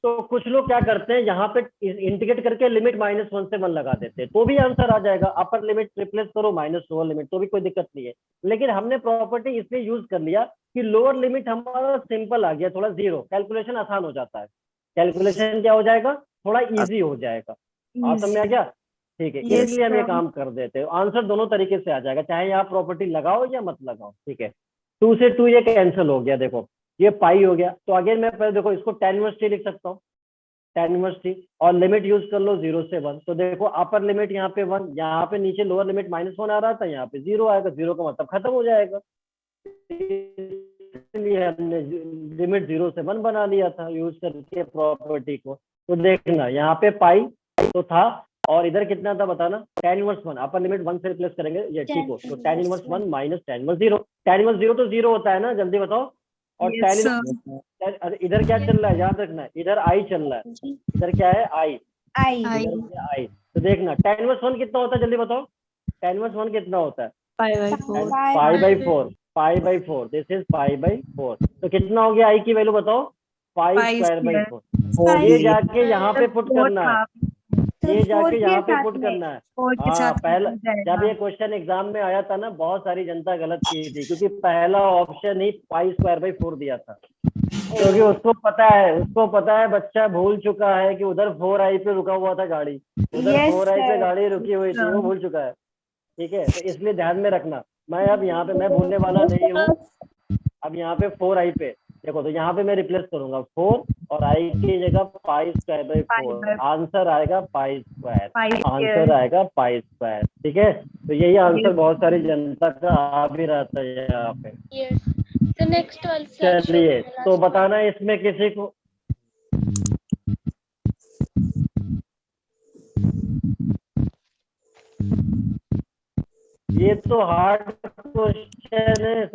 तो कुछ लोग क्या करते हैं, यहाँ पे इंटीग्रेट करके लिमिट -1 से 1 लगा देते हैं, तो भी आंसर आ जाएगा। अपर लिमिट रिप्लेस करो लोअर लिमिट, तो भी कोई दिक्कत नहीं है। लेकिन हमने प्रॉपर्टी इसलिए यूज कर लिया कि लोअर लिमिट हमारा सिंपल आ गया, थोड़ा 0, कैलकुलेशन आसान हो जाता है। कैलकुलेशन क्या हो जाएगा, थोड़ा इजी हो जाएगा। आप समझ में आ गया? ठीक है, Yes, इसलिए हम ये sir. काम कर देते हैं। आंसर दोनों तरीके से आ जाएगा, चाहे आप प्रॉपर्टी लगाओ या मत लगाओ, ठीक है। 2 से 2 ये कैंसिल हो गया, देखो ये पाई हो गया। तो अगेन मैं पहले देखो इसको tan इनवर्स t लिख सकता हूँ, tan इनवर्स t, और लिमिट यूज कर लो 0 से 1। तो देखो अपर लिमिट यहाँ पे 1, यहाँ पे नीचे लोअर लिमिट -1 आ रहा था, यहाँ पे 0 आएगा। 0 का मतलब खत्म हो जाएगा, इसलिए हमने लिमिट 0 से 1 बना लिया था यूज करके प्रॉपर्टी को। तो देखना यहाँ पे पाई तो था, और इधर कितना था बताना, tan इनवर्स 1। अपर लिमिट 1 से रिप्लेस करेंगे ये t को, तो tan inverse 1 minus tan inverse 0। tan inverse 0 तो 0 होता है ना, जल्दी बताओ। और tan इनवर्स इधर क्या चल रहा है, याद रखना है, इधर i चल रहा है। इधर क्या है, i, I. इधर हो गया i। तो देखना tan इनवर्स 1 कितना होता है, जल्दी बताओ। tan इनवर्स 1 कितना होता है, pi/4। This is pi/4। तो कितना हो गया i की वैल्यू बताओ, pi²/4। ये जाके यहाँ पे पुट करना है, ये जाके यहाँ पे पुट करना है। हाँ, पहला जब ये क्वेश्चन एग्जाम में आया था ना, बहुत सारी जनता गलत की थी, क्योंकि पहला ऑप्शन ही pi²/4 दिया था। क्योंकि उसको पता है बच्चा भूल चुका है कि उधर 4i पे रुका हुआ था गाड़ी, उधर Yes, 4i पे sir. गाड़ी रुकी हुई थी, वो भूल चुका है, ठीक है। तो इसलिए ध्यान में रखना, मैं अब यहाँ पे मैं भूलने वाला नहीं हूँ। अब यहाँ पे 4i पे देखो, तो यहाँ पे मैं रिप्लेस करूंगा 4 और i की जगह pi²/4। आंसर आएगा pi², आंसर आएगा pi², ठीक है। तो यही आंसर बहुत सारी जनता का आ भी रहा था यहाँ पे। Yes. The next also I'll show चलिए, you the तो last बताना इसमें किसी को, ये तो हार्ड क्वेश्चन है।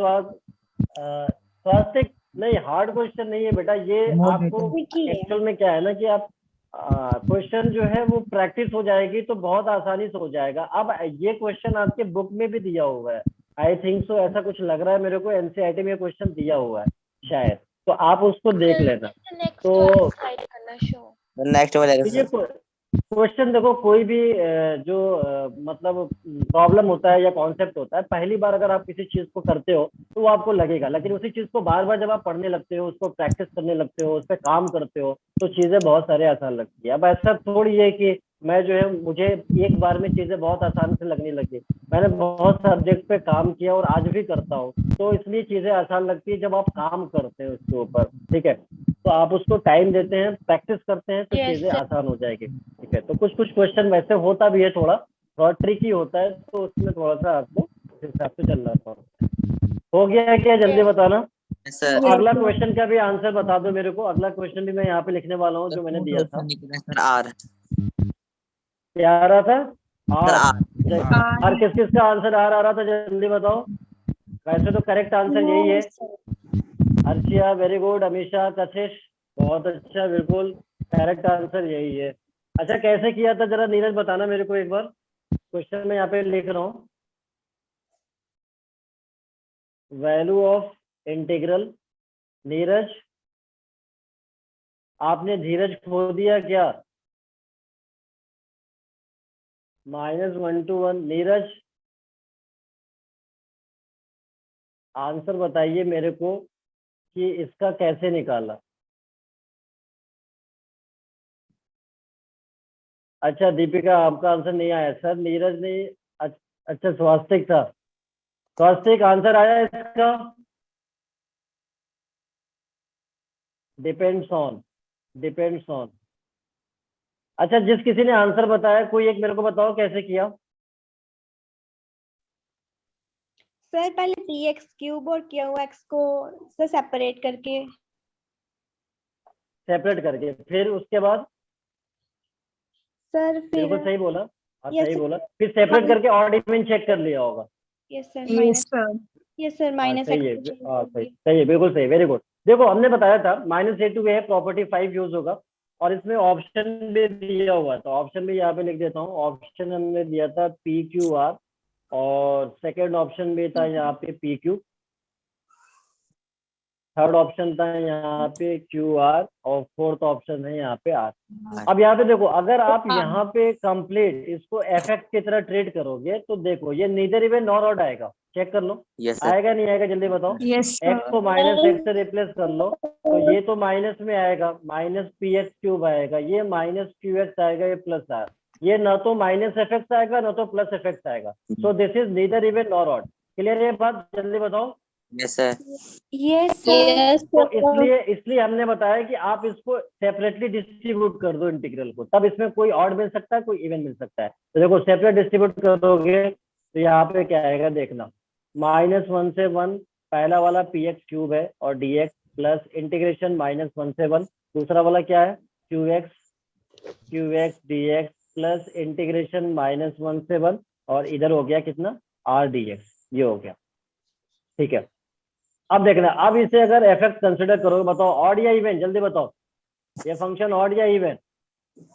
स्वास्थ्य नहीं, हार्ड क्वेश्चन नहीं है बेटा, ये आपको Tricky है. एक्चुअल में क्या है ना कि आप क्वेश्चन जो है वो प्रैक्टिस हो जाएगी तो बहुत आसानी से हो जाएगा। अब ये क्वेश्चन आपके बुक में भी दिया हुआ है, आई थिंक सो, ऐसा कुछ लग रहा है मेरे को, एनसीईआरटी में क्वेश्चन दिया हुआ है शायद, तो आप उसको देख लेना। The next तो one slide करना show. नेक्स्ट वाला ये क्वेश्चन देखो, कोई भी जो मतलब प्रॉब्लम होता है या कॉन्सेप्ट होता है, पहली बार अगर आप किसी चीज को करते हो तो वो आपको लगेगा, लेकिन उसी चीज को बार बार जब आप पढ़ने लगते हो, उसको प्रैक्टिस करने लगते हो, उस पर काम करते हो, तो चीजें बहुत सारे आसान लगती है। अब ऐसा थोड़ी है कि मैं जो है, मुझे एक बार में चीजें बहुत आसान से लगने लगी। मैंने बहुत सब्जेक्ट पे काम किया और आज भी करता हूँ, तो इसलिए चीजें आसान लगती है जब आप काम करते हैं उसके ऊपर, ठीक है। तो आप उसको टाइम देते हैं, प्रैक्टिस करते हैं, तो Yes, चीजें sir. आसान हो जाएगी, ठीक है। तो कुछ क्वेश्चन वैसे होता भी है थोड़ा, थोड़ा ट्रिकी होता है, तो उसमें थोड़ा सा आपको इस हिसाब से चलना पड़ता है। हो गया है क्या, जल्दी बताना। Yes sir. तो अगला क्वेश्चन का भी आंसर बता दो मेरे को। अगला क्वेश्चन भी मैं यहाँ पे लिखने वाला हूँ जो मैंने दिया था। Sir R. क्या आ रहा था? Sir R. आर। और किस किस का आंसर आर आ रहा था, जल्दी बताओ। वैसे तो करेक्ट आंसर यही है। अर्शिया वेरी गुड, अमीशा, कशिश बहुत अच्छा, बिल्कुल करेक्ट आंसर यही है। अच्छा कैसे किया था जरा नीरज बताना मेरे को एक बार। क्वेश्चन में यहाँ पे लिख रहा हूँ, वैल्यू ऑफ इंटीग्रल। नीरज आपने धीरज खो दिया क्या? -1 to 1। नीरज आंसर बताइए मेरे को कि इसका कैसे निकाला। अच्छा दीपिका आपका आंसर नहीं आया सर, नीरज ने। अच्छा स्वास्तिक था। स्वास्तिक आंसर आया इसका? Depends on, depends on. अच्छा जिस किसी ने आंसर बताया कोई एक मेरे को बताओ कैसे किया। सर पहले px³ और qx को से सेपरेट करके। सेपरेट करके, फिर उसके बाद सर फिर बिल्कुल सही बोला। हाँ Yes, सही sir. बोला। फिर सेपरेट करके ऑड इवन चेक कर लिया होगा। Yes sir Yes, minus. sir. Yes sir हाँ माइनस सही है। एक्स। हाँ सही है, बिल्कुल सही, वेरी गुड। देखो हमने बताया था -a to a है, प्रॉपर्टी 5 यूज होगा। और इसमें ऑप्शन भी दिया हुआ था, ऑप्शन भी यहाँ पे लिख देता हूँ। ऑप्शन हमने दिया था PQR, और सेकंड ऑप्शन भी था यहाँ पे PQ, थर्ड ऑप्शन था यहाँ पे QR, और फोर्थ ऑप्शन है यहाँ पे R। अब यहाँ पे देखो, अगर आप यहाँ पे कंप्लीट इसको fx की तरह ट्रीट करोगे तो देखो ये नीदर इवन नॉर ऑड आएगा। चेक कर लो, यस सर। आएगा नहीं आएगा जल्दी बताओ। Yes, sir. x को -x से रिप्लेस कर लो तो ये तो माइनस में आएगा, -px³ आएगा, ये -qx आएगा, ये प्लस r। ये ना तो -fx आएगा ना तो +fx आएगा। So this is neither even nor odd. Clear है ये बात, जल्दी बताओ। Yes sir. Yes sir. Yes तो इसलिए हमने बताया कि आप इसको सेपरेटली डिस्ट्रीब्यूट कर दो इंटीग्रल को, तब इसमें कोई ऑड मिल सकता है कोई इवन मिल सकता है। तो देखो सेपरेट डिस्ट्रीब्यूट करोगे तो यहाँ पे क्या आएगा देखना, -1 से 1 पहला वाला px³ है और dx प्लस इंटीग्रेशन -1 से 1 दूसरा वाला क्या है qx dx प्लस इंटीग्रेशन -1 से 1 और इधर हो गया कितना r dx, ये हो गया। ठीक है, अब देखना, अब इसे अगर fx कंसिडर करोगे, बताओ ऑड या इवन, जल्दी बताओ। ये फंक्शन ऑड या इवन?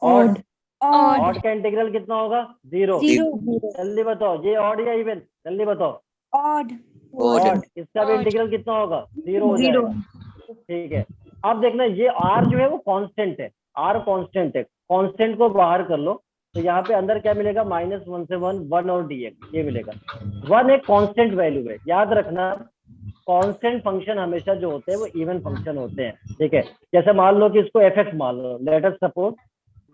ऑड। ऑड का इंटीग्रल कितना होगा? 0। 0। जल्दी बताओ, ये ऑड या इवन, जल्दी बताओ। ऑड। ऑड। इसका भी इंटीग्रल कितना होगा? 0 हो जाएगा। ठीक है, अब देखना ये r जो है वो कांस्टेंट है, r कांस्टेंट है, कांस्टेंट को बाहर कर लो तो यहाँ पे अंदर क्या मिलेगा, -1 से 1 और dx ये मिलेगा। 1 एक कांस्टेंट वैल्यू है, याद रखना कांस्टेंट फंक्शन हमेशा जो होते हैं वो इवन फंक्शन होते हैं। ठीक है, जैसे मान लो कि इसको fx मान लो, लेट अस सपोज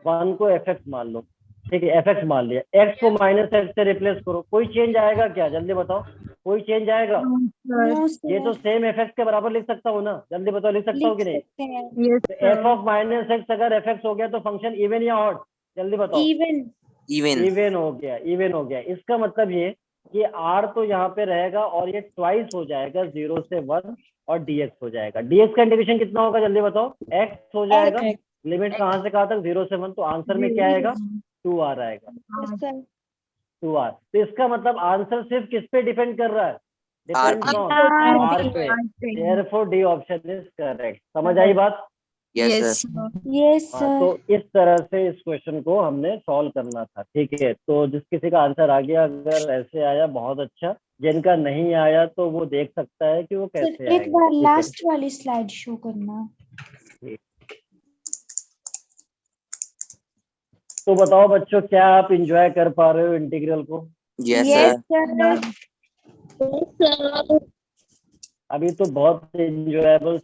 1 को fx मान लो। ठीक है, fx मान लिया, x को -x से रिप्लेस करो, कोई चेंज आएगा क्या, जल्दी बताओ, कोई चेंज आएगा? No sir. ये तो सेम fx के बराबर लिख सकता हूँ ना, जल्दी बताओ लिख सकता हूँ कि नहीं? Yes, तो sir. f ऑफ -x अगर fx हो गया तो फंक्शन इवन या ऑड, जल्दी बताओ। इवन। इवन। इवन हो गया, इवन हो गया। इसका मतलब ये कि r तो यहाँ पे रहेगा और ये ट्वाइस हो जाएगा 0 से 1 और dx हो जाएगा। dx का इंटीग्रेशन कितना होगा जल्दी बताओ? x हो जाएगा। लिमिट कहाँ से कहाँ तक? 0 से 1। तो आंसर में क्या आएगा? 2r आएगा। Yes sir. 2r। तो इसका मतलब आंसर सिर्फ किस पे डिपेंड कर रहा है? डिपेंड्स ऑन r पे। Therefore D option is correct. समझ आई बात? Yes Yes, sir. sir. Yes हाँ, सर। तो इस तरह से इस क्वेश्चन को हमने सॉल्व करना था। ठीक है, तो जिस किसी का आंसर आ गया, अगर ऐसे आया बहुत अच्छा, जिनका नहीं आया तो वो देख सकता है कि वो सर कैसे एक आएगा। बार ठीक है? लास्ट वाली स्लाइड शो करना। तो बताओ बच्चों, क्या आप इंजॉय कर पा रहे हो इंटीग्रल को? Yes yes sir. सर। अभी तो बहुत इंजॉयबल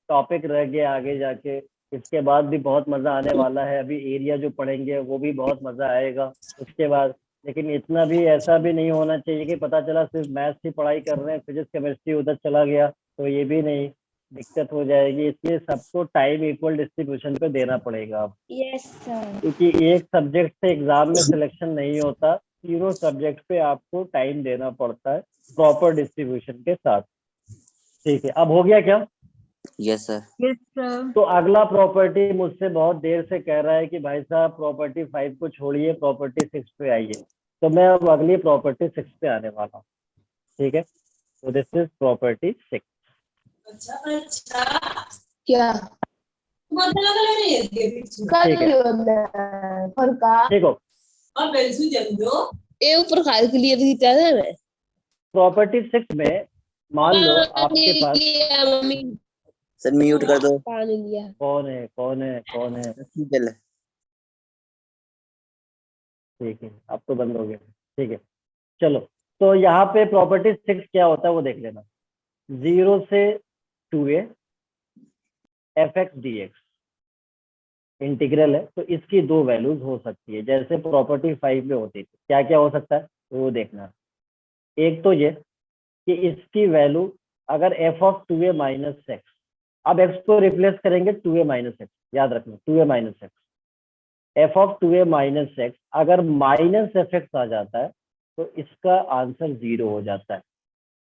टॉपिक रह गया, आगे जाके इसके बाद भी बहुत मजा आने वाला है। अभी एरिया जो पढ़ेंगे वो भी बहुत मजा आएगा उसके बाद। लेकिन इतना भी ऐसा भी नहीं होना चाहिए कि पता चला सिर्फ मैथ्स की पढ़ाई कर रहे हैं, फिजिक्स केमिस्ट्री उधर चला गया, तो ये भी नहीं, दिक्कत हो जाएगी। इसलिए सबको टाइम इक्वल डिस्ट्रीब्यूशन पे देना पड़ेगा अब, यस सर। क्योंकि एक सब्जेक्ट से एग्जाम में सिलेक्शन नहीं होता, तीनों सब्जेक्ट पे आपको टाइम देना पड़ता है प्रॉपर डिस्ट्रीब्यूशन के साथ। ठीक है, अब हो गया क्या? Yes sir. Yes sir. तो अगला प्रॉपर्टी मुझसे बहुत देर से कह रहा है कि भाई साहब प्रॉपर्टी 5 को छोड़िए, प्रॉपर्टी 6 पे आइए। तो मैं अब अगली प्रॉपर्टी 6 पे आने वाला हूँ। ठीक है, तो दिस इज प्रॉपर्टी 6। क्या ठीक है, देखो ये ऊपर खाल के लिए भी क्या है प्रॉपर्टी 6 में मान लो आपके पास मम्मी सर म्यूट कर दो। पानी लिया। कौन है कौन है कौन है? चल ठीक है, अब तो बंद हो गया। ठीक है, चलो, तो यहाँ पे प्रॉपर्टी 6 क्या होता है वो देख लेना। 0 से 2a fx dx इंटीग्रल है, तो इसकी दो वैल्यूज हो सकती है जैसे प्रॉपर्टी 5 में होती थी। क्या क्या हो सकता है वो देखना। एक तो ये कि इसकी वैल्यू अगर f of 2a minus x, अब x को रिप्लेस करेंगे 2a माइनस एक्स, याद रखना 2a minus x, f of 2a minus x अगर माइनस एफ एक्स आ जाता है तो इसका आंसर 0 हो जाता है।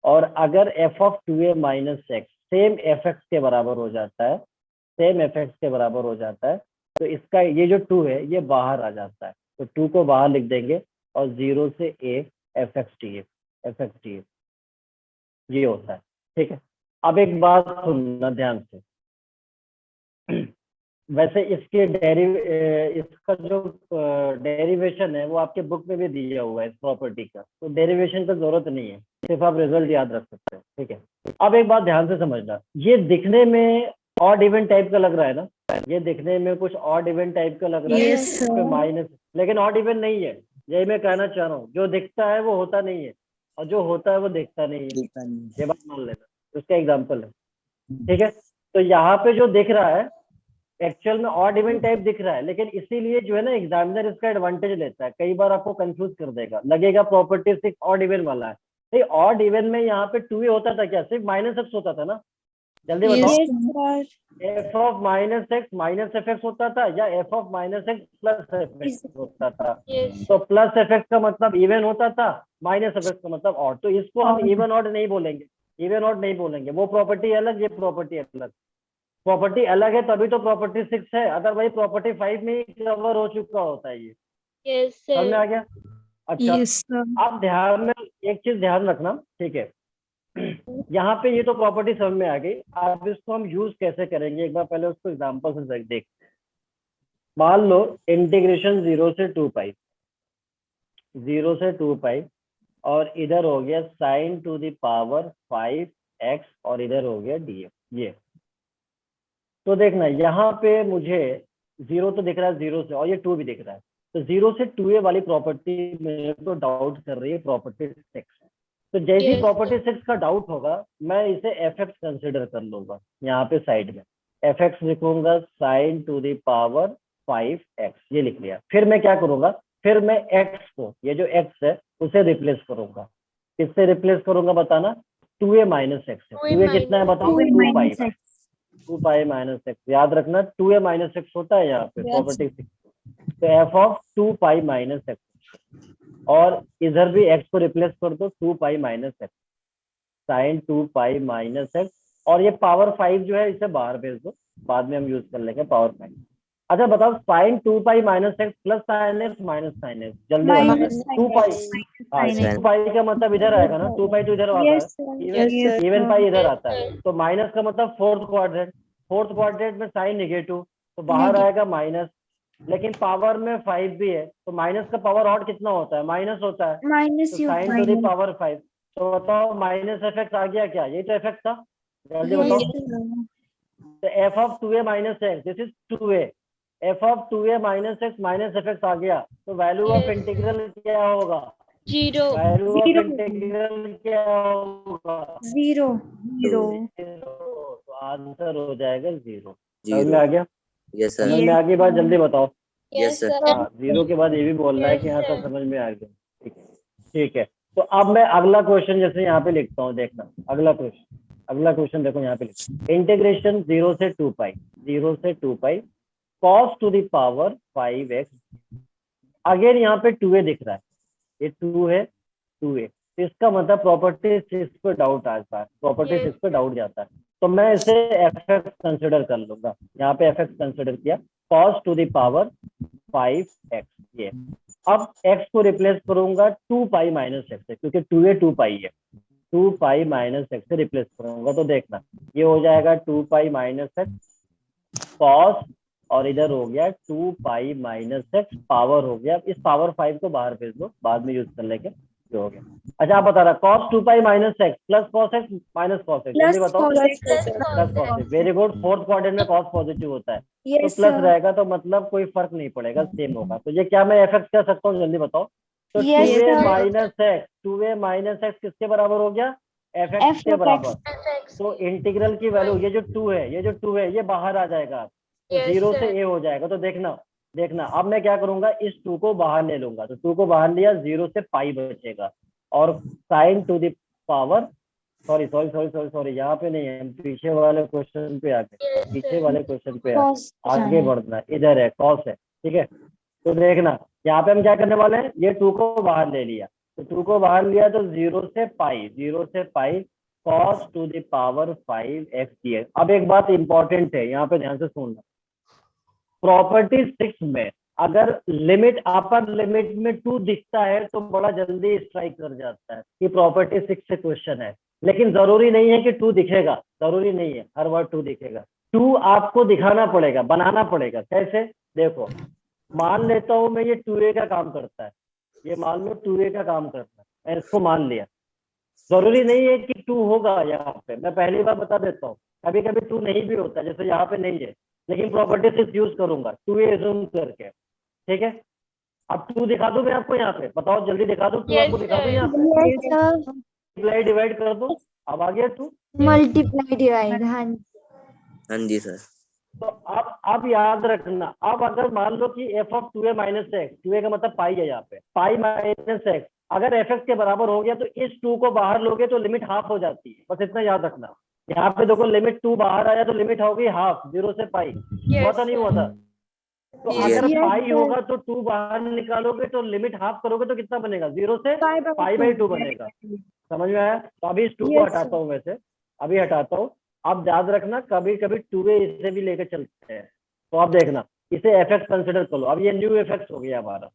और अगर f of 2a minus x same fx के बराबर हो जाता है, सेम fx के बराबर हो जाता है, तो इसका ये जो 2 है ये बाहर आ जाता है, तो 2 को बाहर लिख देंगे और 0 से a fx dx ये होता है। ठीक है, अब एक बात सुनना ध्यान से। वैसे इसके इसका जो डेरिवेशन है वो आपके बुक में भी दिया हुआ है इस प्रॉपर्टी का, तो डेरिवेशन का जरूरत नहीं है, सिर्फ आप रिजल्ट याद रख सकते हैं। ठीक है, अब एक बात ध्यान से समझना, ये दिखने में ऑड इवन टाइप का लग रहा है ना, ये दिखने में कुछ ऑड इवन टाइप का लग रहा है Yes, sir. माइनस, लेकिन ऑड इवन नहीं है। यही मैं कहना चाह रहा हूँ, जो दिखता है वो होता नहीं है और जो होता है वो दिखता नहीं है, ये बात मान लेना। उसका एग्जाम्पल है। ठीक है, तो यहाँ पे जो दिख रहा है एक्चुअल में ऑड इवन टाइप दिख रहा है, लेकिन इसीलिए जो है ना एग्जामिनर इसका एडवांटेज लेता है, कई बार आपको कंफ्यूज कर देगा, लगेगा प्रॉपर्टी 6 ऑड इवन वाला है। नहीं, ऑड इवन में यहाँ पे 2a होता था क्या? सिर्फ माइनस एक्स होता था ना? जल्दी बताओ। Yes, sir. F of minus x minus f x होता था या F of minus x plus F x होता था? यस तो प्लस एफ एक्स का मतलब इवन होता था, माइनस एफ एक्स का मतलब ऑड। तो इसको हम Odd. इवन ऑड नहीं बोलेंगे, इवन ऑड नहीं बोलेंगे, वो प्रॉपर्टी अलग, ये प्रॉपर्टी अलग। प्रॉपर्टी अलग है तभी तो प्रॉपर्टी 6 है, अदरवाइज प्रॉपर्टी 5 में ही कवर हो चुका होता है ये। यस समझ में सर आ गया? अच्छा, Yes, sir. आप ध्यान में एक चीज ध्यान रखना। ठीक है, यहाँ पे ये तो प्रॉपर्टी समझ में आ गई, अब इसको हम यूज कैसे करेंगे एक बार पहले उसको एग्जांपल से देख। मान लो इंटीग्रेशन 0 से 2 पाई, 0 से 2 पाई, और इधर हो गया sign to the power 5x और इधर हो गया dx। ये तो देखना यहाँ पे मुझे 0 तो दिख रहा है 0 से, और ये 2 भी दिख रहा है, तो 0 से 2a वाली प्रॉपर्टी मेरे को डाउट कर रही है प्रॉपर्टी 6। तो जैसे ही Yes, प्रॉपर्टी 6 का डाउट होगा मैं इसे fx कंसिडर कर लूंगा, यहाँ पे साइड में fx लिखूंगा sign to the power 5x, ये लिख लिया। फिर मैं क्या करूंगा, फिर मैं x को, ये जो x है उसे रिप्लेस करूंगा। किससे रिप्लेस करूंगा बताना? 2a माइनस एक्स है। 2a कितना है बताओ? 2 पाई, 2 पाई माइनस एक्स, याद रखना 2a माइनस एक्स होता है यहाँ पे प्रॉपर्टी 6। तो F of 2 pi minus x, और इधर भी x को रिप्लेस कर दो 2 pi minus x, sine 2 pi minus x, और ये पावर 5 जो है इसे बाहर भेज दो, बाद में हम यूज कर लेंगे पावर 5। अच्छा बताओ, sine 2 pi minus x plus sine x minus sine x, जल्दी Minus बताओ। 2 पाई, हाँ sin x. 2 पाई का मतलब इधर आएगा ना, 2 पाई तो इधर आता है, Yes, sir. Yes, sir. Even पाई इधर Yes, आता है, sir. तो माइनस का मतलब फोर्थ क्वाड्रेंट, फोर्थ क्वाड्रेंट में साइन नेगेटिव, तो बाहर आएगा माइनस, लेकिन पावर में 5 भी है, तो माइनस का पावर ऑड कितना होता है? माइनस होता है, Minus तो you sign to the power 5। तो बताओ माइनस एफ एक्स आ गया क्या? यही तो एफ एक्स था, जल्दी बताओ। Yes, sir. तो F of 2a minus x, this is 2a, f of 2a minus x minus f x आ गया, तो वैल्यू ऑफ Yes. इंटीग्रल क्या होगा? Zero value of Zero. Integral क्या होगा? Zero. Zero. तो आंसर हो जाएगा 0। समझ जीरो। में आ गया? Yes sir. समझ में आ गई बात? जल्दी बताओ। Yes yes sir. सर हाँ, 0 के बाद ये भी बोलना है Yes, कि हाँ सर sir. समझ में आ गया। ठीक है, ठीक है। तो अब मैं अगला क्वेश्चन जैसे यहाँ पे लिखता हूँ, देखना अगला क्वेश्चन देखो यहाँ पे लिखा, इंटीग्रेशन 0 से 2 पाई, 0 से 2 pi cos to the power 5x, again यहाँ पे 2a दिख रहा है, ये 2 है 2a, तो इसका मतलब प्रॉपर्टी 6 पे डाउट आता है, प्रॉपर्टी Yes. 6 पे डाउट जाता है, तो मैं इसे एफ एक्स कंसिडर कर लूंगा। यहाँ पे एफ एक्स कंसिडर किया, cos to the power 5x, ये। अब x को रिप्लेस करूंगा 2 पाई माइनस एक्स से, क्योंकि 2a 2 पाई है, 2 पाई माइनस एक्स से रिप्लेस करूंगा, तो देखना ये हो जाएगा 2 पाई माइनस एक्स कॉस, और इधर हो गया 2 पाई माइनस एक्स पावर हो गया। इस पावर 5 को बाहर भेज दो, बाद में यूज कर लेंगे, जो हो गया। अच्छा आप बता रहा cos 2 pi minus x plus cos x minus cos x, जल्दी बताओ। Plus cos x, very good, fourth quadrant में कॉस पॉजिटिव होता है, तो यस प्लस सर, रहेगा, तो मतलब कोई फर्क नहीं पड़ेगा, सेम होगा। तो ये क्या मैं एफ एक्स कह सकता हूँ, जल्दी बताओ। तो Yes, 2a sir. Minus x, 2a minus x किसके बराबर हो गया, एफ एक्स के f of बराबर। x. FX. तो इंटीग्रल की वैल्यू ये जो 2 है, ये जो 2 है ये बाहर आ जाएगा, तो Yes, 0 sir. से a हो जाएगा। तो देखना देखना अब मैं क्या करूंगा, इस 2 को बाहर ले लूंगा, तो 2 को बाहर लिया, 0 से पाई बचेगा, और sign to the power, sorry sorry sorry sorry sorry, यहाँ पे नहीं है, हम पीछे वाले क्वेश्चन पे आगे, Yes, पीछे sir. वाले क्वेश्चन पे Cos आगे बढ़ना है, इधर है कॉस है, ठीक है। तो देखना यहाँ पे हम क्या करने वाले हैं, ये 2 को बाहर ले लिया, तो 2 को बाहर लिया तो 0 से pi cos to the power 5x dx। अब एक बात इंपॉर्टेंट है, यहाँ पे ध्यान से सुनना, प्रॉपर्टी 6 में अगर लिमिट अपर लिमिट में 2 दिखता है तो बड़ा जल्दी स्ट्राइक कर जाता है कि प्रॉपर्टी 6 से क्वेश्चन है, लेकिन जरूरी नहीं है कि 2 दिखेगा, जरूरी नहीं है हर बार 2 दिखेगा। 2 आपको दिखाना पड़ेगा, बनाना पड़ेगा। कैसे, देखो मान लेता हूं मैं, ये 2a का काम करता है, ये मान लो 2a का काम करता है, मैं इसको मान लिया, जरूरी नहीं है कि 2 होगा यहाँ पे, मैं पहली बार बता देता हूँ, कभी कभी 2 नहीं भी होता, जैसे यहाँ पे नहीं है, लेकिन प्रॉपर्टी 6 यूज करूंगा 2a एज्यूम करके, ठीक है। अब 2 दिखा दूं मैं आपको यहाँ पे, बताओ जल्दी दिखा दूं, 2 Yes, आपको दिखा दूं sir. यहाँ पे, yes sir, मल्टीप्लाई डिवाइड कर दो, अब आ गया 2। multiply divide. हाँ जी. हाँ जी सर। तो अब याद रखना, अब अगर मान लो कि F of 2a minus x, 2a का मतलब पाई है, यहाँ पे पाई माइनस एक्स अगर एफ एक्स के बराबर हो गया तो इस 2 को बाहर लोगे तो लिमिट हाफ हो जाती है, बस इतना याद रखना। यहाँ पे देखो लिमिट 2 बाहर आया तो लिमिट होगी हाफ, 0 से पाई, हुआ Yes, था नहीं हुआ sir. था। तो Yes, अगर yes, पाई sir. होगा तो 2 बाहर निकालोगे तो लिमिट हाफ करोगे तो कितना बनेगा, 0 से Pi by पाई बाई 2 2. बनेगा। समझ में आया। तो अभी इस 2 को Yes, हटाता sir. हूँ, वैसे अभी हटाता हूँ। अब याद रखना कभी कभी 2a इसे भी लेकर चलते हैं, तो आप देखना इसे एफ एक्स कंसिडर कर लो। अब ये न्यू एफ एक्स हो गया हमारा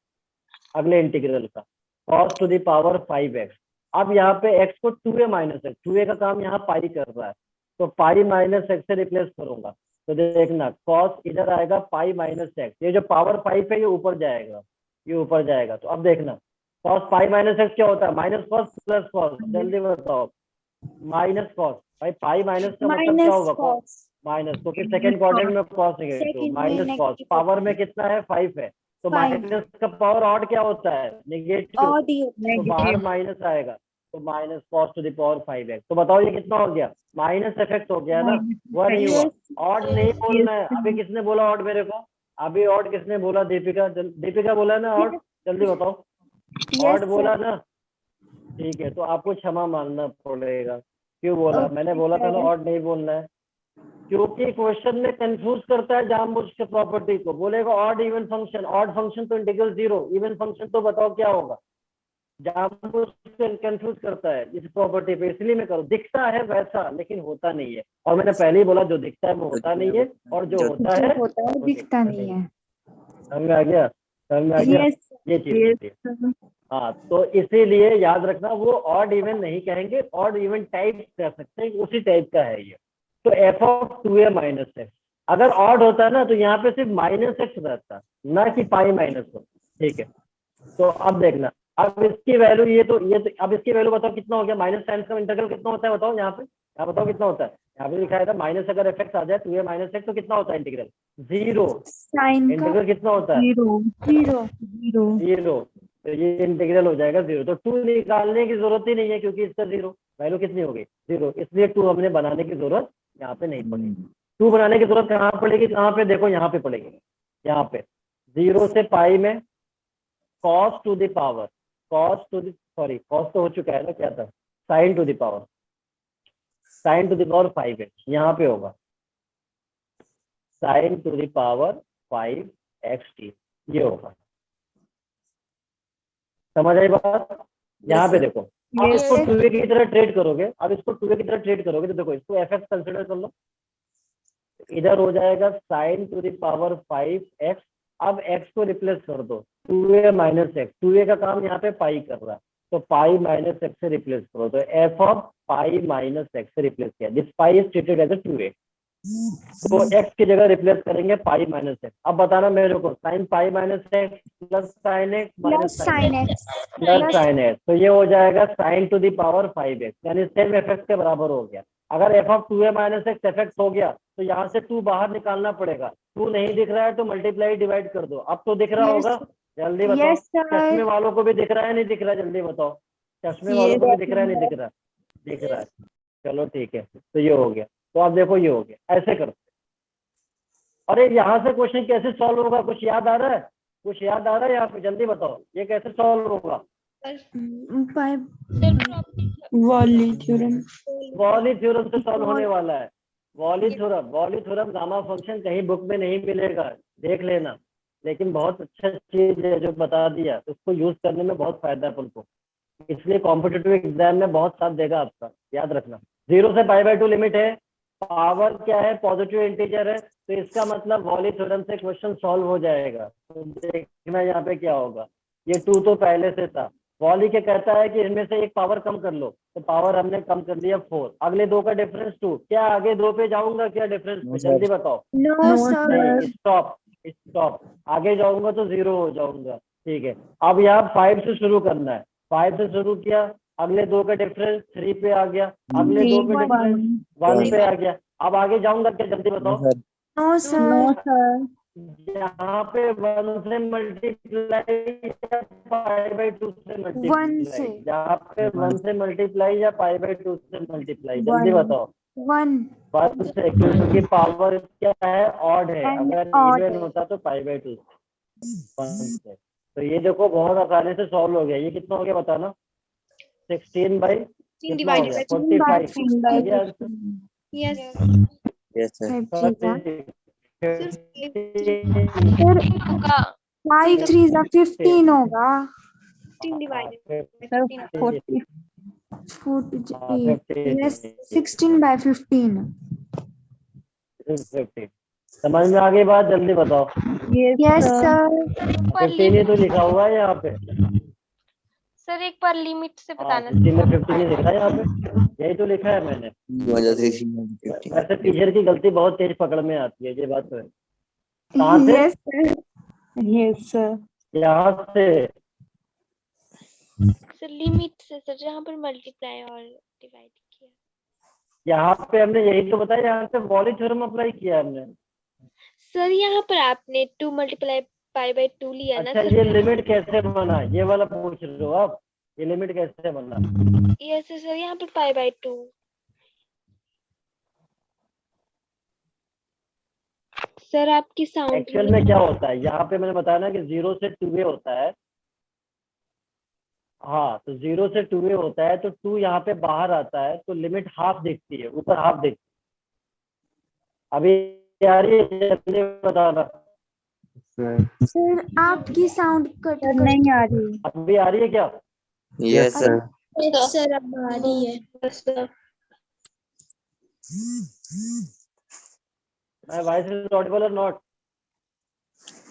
अगले इंटीग्रल का, cos to the power 5x। अब यहाँ पे x को 2a माइनस एक्स, 2a का काम यहाँ पाई कर रहा है, तो पाई माइनस एक्स से रिप्लेस करूंगा, तो देखना cos इधर आएगा पाई माइनस एक्स, ये जो पावर 5 है ये ऊपर जाएगा, ये ऊपर जाएगा। तो अब देखना cos पाई माइनस एक्स क्या होता है, माइनस कॉस प्लस कॉस, जल्दी बताओ। माइनस कॉस, भाई पाई माइनस का मतलब क्या Minus होगा, cos. माइनस, क्योंकि सेकंड क्वाड्रेंट में कॉस निगेटिव, Second में माइनस कॉस, negative. पावर में कितना है 5 है, तो 5. माइनस का पावर ऑड क्या होता है, नेगेटिव, Odd ही होता है. तो बाहर माइनस आएगा, तो minus cos two the power 5x। तो बताओ ये कितना हो गया, माइनस इफेक्ट हो गया ना, हुआ नहीं हुआ। Yes. ऑड नहीं बोलना है, अभी किसने बोला ऑड मेरे को, अभी ऑड किसने बोला, दीपिका, दीपिका बोला ना ऑड, जल्दी बताओ। Yes, odd sir. बोला ना, ठीक है, तो आपको क्षमा मानना पड़ेगा। क्यों बोला, Okay, मैंने बोला था ना sir. ऑड नहीं बोलना है, क्योंकि क्वेश्चन में कंफ्यूज करता है जानबूझ के प्रॉपर्टी को, बोलेगा odd even function, odd function तो इंटीग्रल 0, इवन फंक्शन तो बताओ क्या होगा, जानबूझ के कंफ्यूज करता है इस प्रॉपर्टी पे, इसलिए मैं करूँ, दिखता है वैसा लेकिन होता नहीं है, और मैंने पहले ही बोला जो दिखता है वो होता नहीं है, और जो होता है होता है वो दिखता नहीं है. समझ में आ गया, समझ में आ गया, Yes. ये चीज होती है। हाँ, तो इसीलिए याद रखना वो ऑड इवन नहीं कहेंगे, ऑड इवन टाइप कह सकते हैं, उसी टाइप का है ये। तो F of 2a minus x अगर ऑड होता है ना तो यहाँ पे सिर्फ माइनस एक्स रहता, ना कि पाई माइनस हो, ठीक है। तो अब देखना, अब इसकी वैल्यू ये तो अब इसकी वैल्यू बताओ कितना हो गया, माइनस साइन का इंटीग्रल कितना होता है बताओ, यहाँ पे यहाँ बताओ कितना होता है, यहाँ पे लिखा है माइनस, अगर एफ एक्स आ जाए 2a माइनस एक्स तो कितना होता है इंटीग्रल, 0। Sin का इंटीग्रल कितना होता है, 0. 0, तो ये इंटीग्रल हो जाएगा 0। तो 2 निकालने की जरूरत ही नहीं है क्योंकि इसका 0 वैल्यू कितनी हो गई, 0, इसलिए 2 हमने बनाने की जरूरत यहाँ पे नहीं पड़ेगी। 2 बनाने की जरूरत कहाँ पड़ेगी, कहाँ पे देखो, यहाँ पे पड़ेगी, यहाँ पे 0 से पाई में cos to the power, cos तो हो चुका है ना, क्या था, sin to the power, sin to the power 5x, यहाँ पे होगा sin to the power 5xt, ये होगा। समझ आई बात? यहाँ पे sir. देखो, अब Yes, इसको sir. 2a की तरह ट्रेड करोगे, अब इसको 2a की तरह ट्रेड करोगे तो देखो इसको fx कंसिडर कर लो, इधर हो जाएगा sin to the power 5x। अब x को रिप्लेस कर दो 2a माइनस एक्स, 2a का काम यहाँ पे पाई कर रहा है तो पाई माइनस एक्स से रिप्लेस करो, तो f of pi minus x से रिप्लेस किया, this pi is treated as a 2a, तो x की जगह रिप्लेस करेंगे पाई माइनस एक्स। अब बताना मेरे को sine pi minus x plus sine x Plus minus sin x. Plus sine x, तो ये हो जाएगा sign to the power 5x, यानी सेम एफ के बराबर हो गया। अगर F of 2a minus x F हो गया तो यहाँ से 2 बाहर निकालना पड़ेगा, 2 नहीं दिख रहा है तो मल्टीप्लाई डिवाइड कर दो। अब तो दिख रहा Yes, होगा, जल्दी बताओ। yes, sir. चश्मे वालों को भी दिख रहा है नहीं दिख रहा है, जल्दी बताओ। चश्मे वालों को भी दिख रहा है नहीं दिख रहा है? दिख रहा है, चलो ठीक है, तो ये हो गया। तो आप देखो ये हो गया, ऐसे करते। अरे यहाँ से क्वेश्चन कैसे सॉल्व होगा, कुछ याद आ रहा है? कुछ याद आ रहा है यहाँ पे, जल्दी बताओ ये कैसे सॉल्व होगा? By sir property Wally theorem. Wally theorem से सॉल्व होने वाला है। वॉली थ्योरम गामा फंक्शन कहीं बुक में नहीं मिलेगा, देख लेना, लेकिन बहुत अच्छा चीज है जो बता दिया, उसको यूज करने में बहुत फायदा है अपन को, इसलिए कॉम्पिटिटिव एग्जाम में बहुत साथ देगा आपका, याद रखना। 0 से π/2 लिमिट है, पावर क्या है, पॉजिटिव इंटीजर है, तो इसका मतलब वॉली थ्योरम से क्वेश्चन सॉल्व हो जाएगा। तो देखना यहाँ पे क्या होगा, ये 2 तो पहले से था। वॉली क्या कहता है कि इनमें से एक पावर कम कर लो, तो पावर हमने कम कर दिया 4, अगले 2 का डिफरेंस 2। क्या आगे 2 पे जाऊंगा क्या डिफरेंस पे, जल्दी बताओ। No, sir. नहीं, स्टॉप, आगे जाऊंगा तो 0 हो जाऊंगा। ठीक है, अब यहाँ 5 से शुरू करना है, 5 से शुरू किया, अगले 2 का डिफरेंस 3 पे आ गया, अगले 2 पे डिफरेंस 1 पे आ गया। अब आगे जाऊंगा क्या, जल्दी बताओ। No, sir. No, sir. यहाँ पे 1 से मल्टीप्लाई या π/2 से मल्टीप्लाई, यहाँ पे 1 से मल्टीप्लाई या π/2 से मल्टीप्लाई, जल्दी बताओ। 1. 1 से, क्योंकि पावर क्या है, ऑड है, And अगर odd इवन है। होता तो π/2 से। तो ये देखो बहुत आसानी से सॉल्व हो गया। ये कितना हो गया बताना, 16 बाई कितना हो गया, 45 आ गया answer. Yes. Yes, sir. 5 3 are 15 होगा। 40. Yes, 16 by 15. 15 समझ में आ गई बात, जल्दी बताओ। Yes, sir. 15 ही तो लिखा हुआ है यहाँ पे। सर एक बार लिमिट से हाँ, बताना। 15 में 15 ही लिखा है यहाँ पे, यही तो लिखा है मैंने। 1 वैसे टीचर की गलती बहुत तेज पकड़ में आती है, ये बात तो है। कहाँ से? Yes, sir. Yes, sir. यहाँ से। सर लिमिट से सर, जहाँ पर मल्टीप्लाई और डिवाइड किया। यहाँ पे हमने यही तो बताया, यहाँ पे वॉली थ्योरम अप्लाई किया हमने। सर यहाँ पर आपने 2 मल्टीप्लाई π/2 लिया ना अच्छा, सर। ये लिमिट कैसे बना, ये वाला पूछ रहे हो आप, ये लिमिट कैसे बना? यस सर, यहाँ पर π/2। सर आपकी साउंड एक्चुअल में क्या होता है, यहाँ पे मैंने बताया ना कि 0 से 2a होता है। हाँ, तो 0 से 2a होता है, तो 2 यहाँ पे बाहर आता है, तो लिमिट हाफ दिखती है, ऊपर हाफ दिखती है। अभी आ रही है, जल्दी बताना। सर आपकी साउंड कट नहीं आ रही। अभी आ रही है क्या? Yes, sir. सर अब आ रही है। माय वॉइस इज ऑडिबल और नॉट?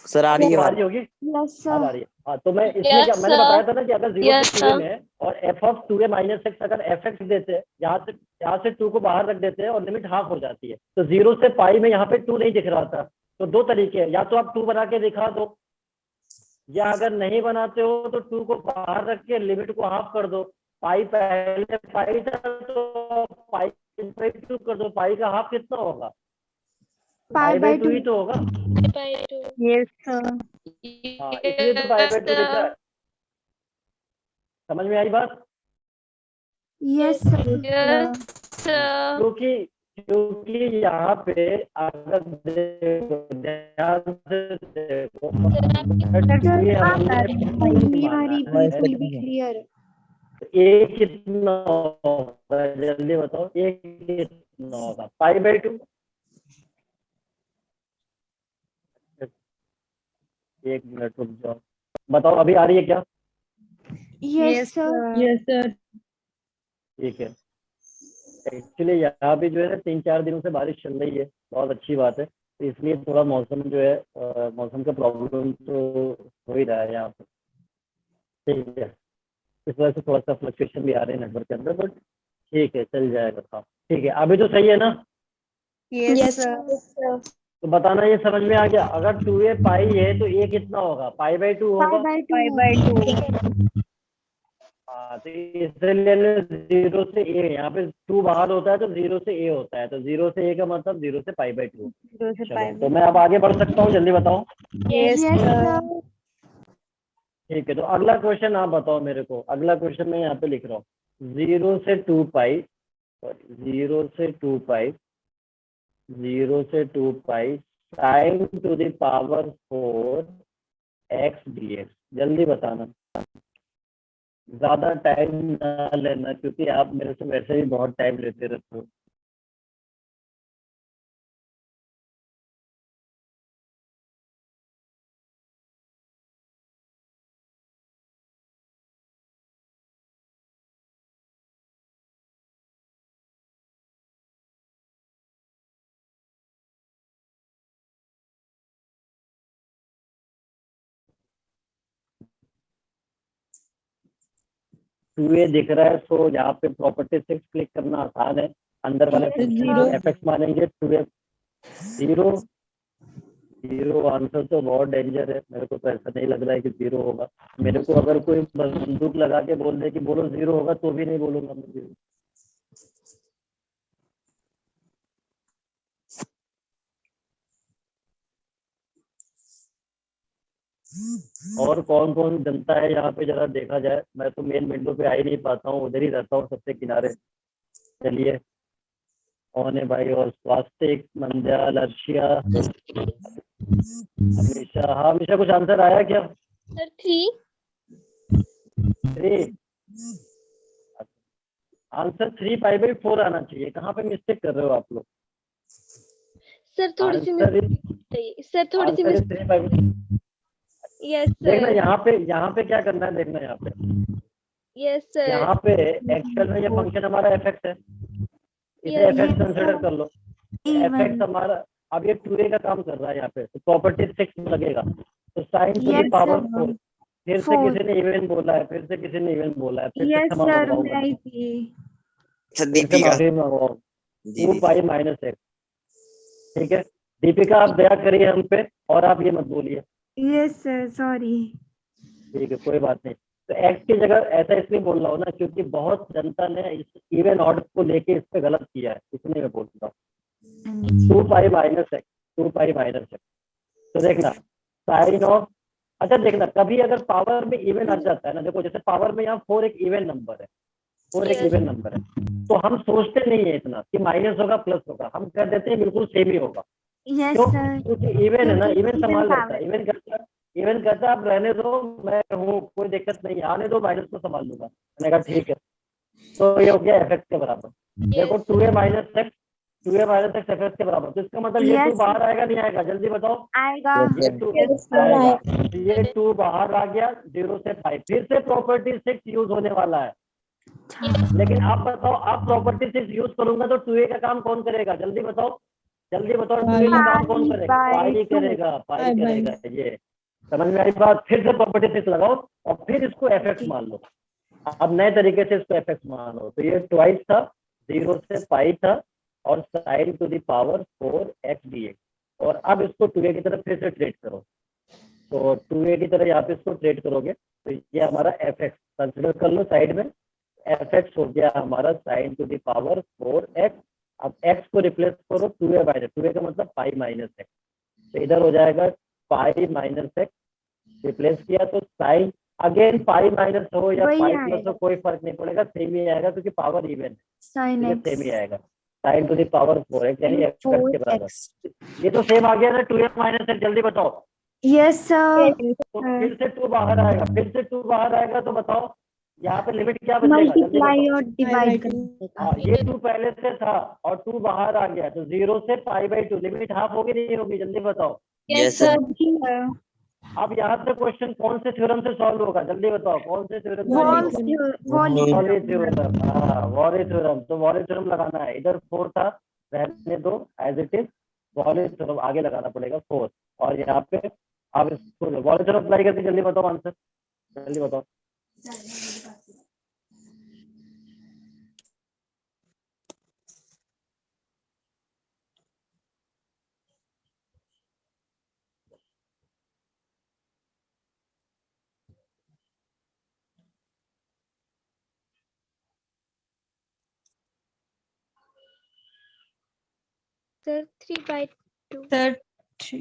सर आ रही है आ बात। रही होगी, Yes, अब आ sir. रही है। हाँ, तो मैं इसमें Yes, क्या मैंने sir. बताया था ना कि अगर 0 Yes, से 2a sir. में है और f of 2a minus x अगर fx देते हैं, यहाँ से 2 को बाहर रख देते हैं और लिमिट हाफ हो जाती है। तो 0 से पाई में यहाँ पे 2 नहीं दिख रहा था, तो 2 तरीके हैं, या तो आप 2 बना के दिखा दो, या अगर नहीं बनाते हो तो 2 को बाहर रख के लिमिट को हाफ कर दो। पाई पहले पाई था तो π/2 कर दो, पाई का हाफ कितना होगा, π/2 ही तो होगा। π/2। Yes, sir. हाँ, इसलिए तो π/2 लिखा है। समझ में आई बात? Yes, sir. Yes, sir. क्योंकि यहाँ पे अगर देखो, ध्यान से देखो, ये हमने क्लियर। एक कितना होगा, जल्दी बताओ, एक कितना होगा, π/2। एक मिनट रुक जाओ, बताओ अभी आ रही है क्या? Yes, sir. Yes, sir. ठीक है। एक्चुअली यहाँ भी जो है ना 3-4 दिनों से बारिश चल रही है, बहुत अच्छी बात है। तो इसलिए थोड़ा मौसम जो है मौसम का प्रॉब्लम तो हो ही रहा है यहाँ पे, ठीक है। इस वजह से थोड़ा सा फ्लक्चुएशन भी आ रहे हैं नेटवर्क के अंदर, बट ठीक है, चल जाएगा काम। ठीक है, अभी तो सही है ना? Yes, sir. तो बताना ये समझ में आ गया। अगर 2a पाई है तो a कितना होगा? π/2 होगा। Pi by 2. हाँ, तो इसलिए 0 से a, यहाँ पे 2 बाहर होता है तो 0 से a होता है, तो 0 से a का मतलब 0 से π/2। 0 से pi. तो मैं अब आगे बढ़ सकता हूँ, जल्दी बताओ। Yes, sir. ठीक है, तो अगला क्वेश्चन आप बताओ मेरे को। अगला क्वेश्चन मैं यहाँ पे लिख रहा हूँ 0 से 2 पाई, 0 से 2 पाई, 0 से 2 पाई sin to the power 4 x dx। जल्दी बताना, ज्यादा टाइम ना लेना, क्योंकि आप मेरे से वैसे ही बहुत टाइम लेते रहते हो। टू ए दिख रहा है, तो यहाँ पे प्रॉपर्टी 6 क्लिक करना आसान है। अंदर वाले Zero. एफएक्स मानेंगे। 2a 0, 0 आंसर तो बहुत डेंजर है। मेरे को तो ऐसा नहीं लग रहा है कि 0 होगा। मेरे को अगर कोई बंदूक लगा के बोल दे कि बोलो 0 होगा, तो भी नहीं बोलूंगा मैं 0। और कौन कौन जनता है यहाँ पे, जरा देखा जाए। मैं तो मेन विंडो पे आ ही नहीं पाता हूँ, उधर ही रहता हूँ सबसे किनारे। चलिए, कौन है भाई? और स्वास्तिक, मंद्याल, अर्शिया, हमेशा। हाँ हमेशा, कुछ आंसर आया क्या? सर 3। 3 आंसर 3 π/4 आना चाहिए। कहाँ पे मिस्टेक कर रहे हो आप लोग? सर थोड़ी सी आंसर मिस्टेक, सर थोड़ी सी आंसर मिस्टेक। 3 π/4। यस देखना सर, यहाँ पे क्या करना है, देखना यहाँ पे। यस सर, यहाँ पे एक्चुअल में ये फंक्शन हमारा एफएक्स है, इसे Yes, एफएक्स कंसिडर कर लो। Even. एफएक्स हमारा अब ये 2a का काम कर रहा है यहाँ पे, तो प्रॉपर्टी 6 लगेगा। तो sign to the Yes, power sir. 4। फिर से 4. किसी ने इवन बोला है, फिर से किसी ने इवन बोला है, फिर से Yes, क्षमा sir. मंगवाऊंगा, मैं थी. अच्छा फिर से दीपिका माफी मंगवाऊँ। जी 2 पाई माइनस x। ठीक है दीपिका, आप दया करिए हम पे, और आप ये मत बोलिए। Yes, sir. Sorry. ठीक है, कोई बात नहीं। तो x की जगह ऐसा इसलिए बोल रहा हूँ ना, क्योंकि बहुत जनता ने इस इवन ऑर्डर को लेके इस पे गलत किया है, इसलिए मैं बोल रहा हूँ 2 pi minus x, 2 pi minus x। तो देखना साइन ऑफ, अच्छा देखना, कभी अगर पावर में इवन आ जाता है ना, देखो जैसे पावर में यहाँ 4 एक इवन नंबर है, 4 एक Yes. इवन नंबर है, तो हम सोचते नहीं है इतना कि माइनस होगा प्लस होगा, हम कर देते हैं बिल्कुल सेम ही होगा। Yes, क्यों? sir. क्योंकि इवन है ना, क्योंकि इवन even संभाल लेता power. है। इवन कहता है आप रहने दो, मैं हूँ, कोई दिक्कत नहीं है, आने दो, माइनस को संभाल लूंगा। मैंने कहा ठीक है। तो ये हो गया एफएक्स के बराबर। देखो 2a minus x, 2a minus x FX के बराबर। तो इसका मतलब ये 2 Yes. बाहर आएगा नहीं आएगा? जल्दी बताओ। आएगा. ये 2 Yes, sir. आएगा, ये 2 बाहर आ गया 0 से 5। फिर से प्रॉपर्टी 6 यूज होने वाला है। लेकिन आप बताओ, आप प्रॉपर्टी 6 यूज करूंगा तो 2a का काम कौन करेगा? जल्दी बताओ, जल्दी बताओ, 2a का काम कौन करेगा? पाई करेगा, पाई करेगा। ये समझ में आई बात? फिर से प्रॉपर्टी 6 लगाओ और फिर इसको एफएक्स मान लो। अब नए तरीके से इसको एफएक्स मान लो। तो ये ट्वाइस था, 0 से पाई था, और sign to the power 4 x dx। और अब इसको 2a की तरफ फिर से ट्रेड करो। तो 2a की तरह यहाँ पे इसको ट्रेड करोगे, तो ये हमारा एफएक्स कंसिडर कर लो साइड में। एफएक्स हो गया हमारा sign to the power 4x। अब x को रिप्लेस करो 2a माइनस, 2a का मतलब पाई माइनस x। तो इधर हो जाएगा पाई माइनस x, रिप्लेस किया तो साइन, अगेन पाई माइनस हो या वही पाई प्लस आएगा. हो कोई फर्क नहीं पड़ेगा, सेम ही आएगा, क्योंकि पावर इवन है, Sin ये X. सेम ही आएगा। Sign to the power 4x यानी x के बराबर। 4x. ये तो सेम आ गया ना 2a माइनस x। जल्दी बताओ। Yes, sir. तो फिर से 2 बाहर आएगा, फिर से 2 बाहर आएगा, तो बताओ यहाँ पे लिमिट क्या बचेगा? जल्दी Multiply बताओ। और divide करने का. हाँ, ये 2 पहले से था और 2 बाहर आ गया, तो 0 से π/2 लिमिट हाफ होगी नहीं होगी? जल्दी बताओ। Yes sir Sir. अब यहाँ से क्वेश्चन कौन से थ्योरम से सॉल्व होगा, जल्दी बताओ कौन से थ्योरम से वॉल्स वॉली थ्योरम। हाँ वॉली थ्योरम, तो वॉली थ्योरम लगाना है। इधर 4 था, रहने दो as it is, Wally theorem आगे लगाना पड़ेगा 4, और यहाँ पे अब इसको वॉली थ्योरम अप्लाई करके जल्दी बताओ आंसर, जल्दी बताओ। Sir 3/2। Sir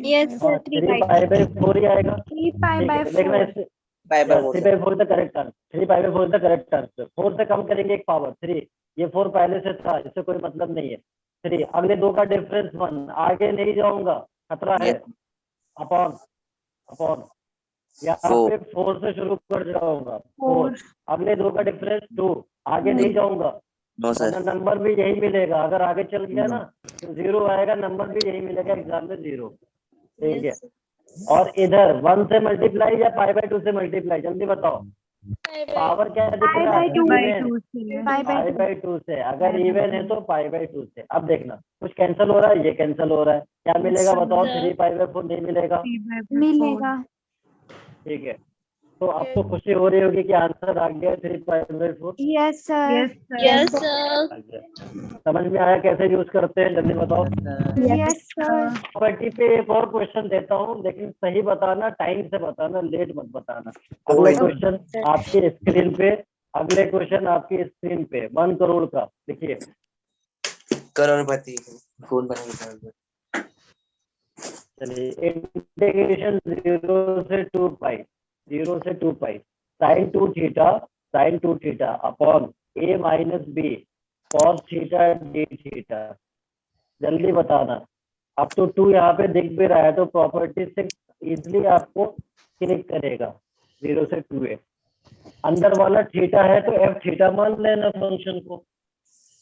yes sir 3 pi by 4 ही आएगा। 3 पाई बाय देखना 4 इससे 5/4 3 by 4 the correct answer, 3 pi by 4 the correct answer. 4 से कम करेंगे एक पावर 3, ये 4 पहले से था, इससे कोई मतलब नहीं है। 3 अगले दो का डिफरेंस 1, आगे नहीं जाऊंगा खतरा है। अपॉन अपॉन यहाँ पे 4 से शुरू कर जाऊंगा 4, अगले दो का डिफरेंस 2, आगे नहीं जाऊंगा, नो सर नंबर भी यही मिलेगा। अगर आगे चल गया ना तो 0 आएगा, नंबर भी यही मिलेगा एग्जाम में 0। ठीक है, और इधर 1 से मल्टीप्लाई या पाई बाय 2 से मल्टीप्लाई, जल्दी बताओ। पावर क्या दिख रहा है, पाई बाय 2 से। अगर इवन है तो पाई बाय 2 से। अब देखना कुछ कैंसिल हो रहा है, ये कैंसिल हो रहा है, क्या मिलेगा बताओ। 3 पाई बाय 4 नहीं मिलेगा, मिलेगा। ठीक है। तो आपको खुशी हो रही होगी कि आंसर आ गया 3 pi by 4। Yes sir yes sir. समझ में आया कैसे यूज करते हैं, जल्दी बताओ। यस सर प्रॉपर्टी पे एक और क्वेश्चन देता हूँ, लेकिन सही बताना, टाइम से बताना, लेट मत बताना। अगले क्वेश्चन आपकी स्क्रीन पे, अगले क्वेश्चन आपकी स्क्रीन पे 1 करोड़ का देखिए। करोड़पति कौन बनेगा? चलिए इंटीग्रेशन 0 से 2 पाई, 0 से 2 pi sine 2 theta upon a minus B cos theta D theta. जल्दी बताना। अब तो 2 यहाँ पे दिख भी रहा है, तो प्रॉपर्टी से इजिली आपको क्लिक करेगा। 0 से 2a, अंदर वाला थीटा है तो f थीटा मान लेना फंक्शन को,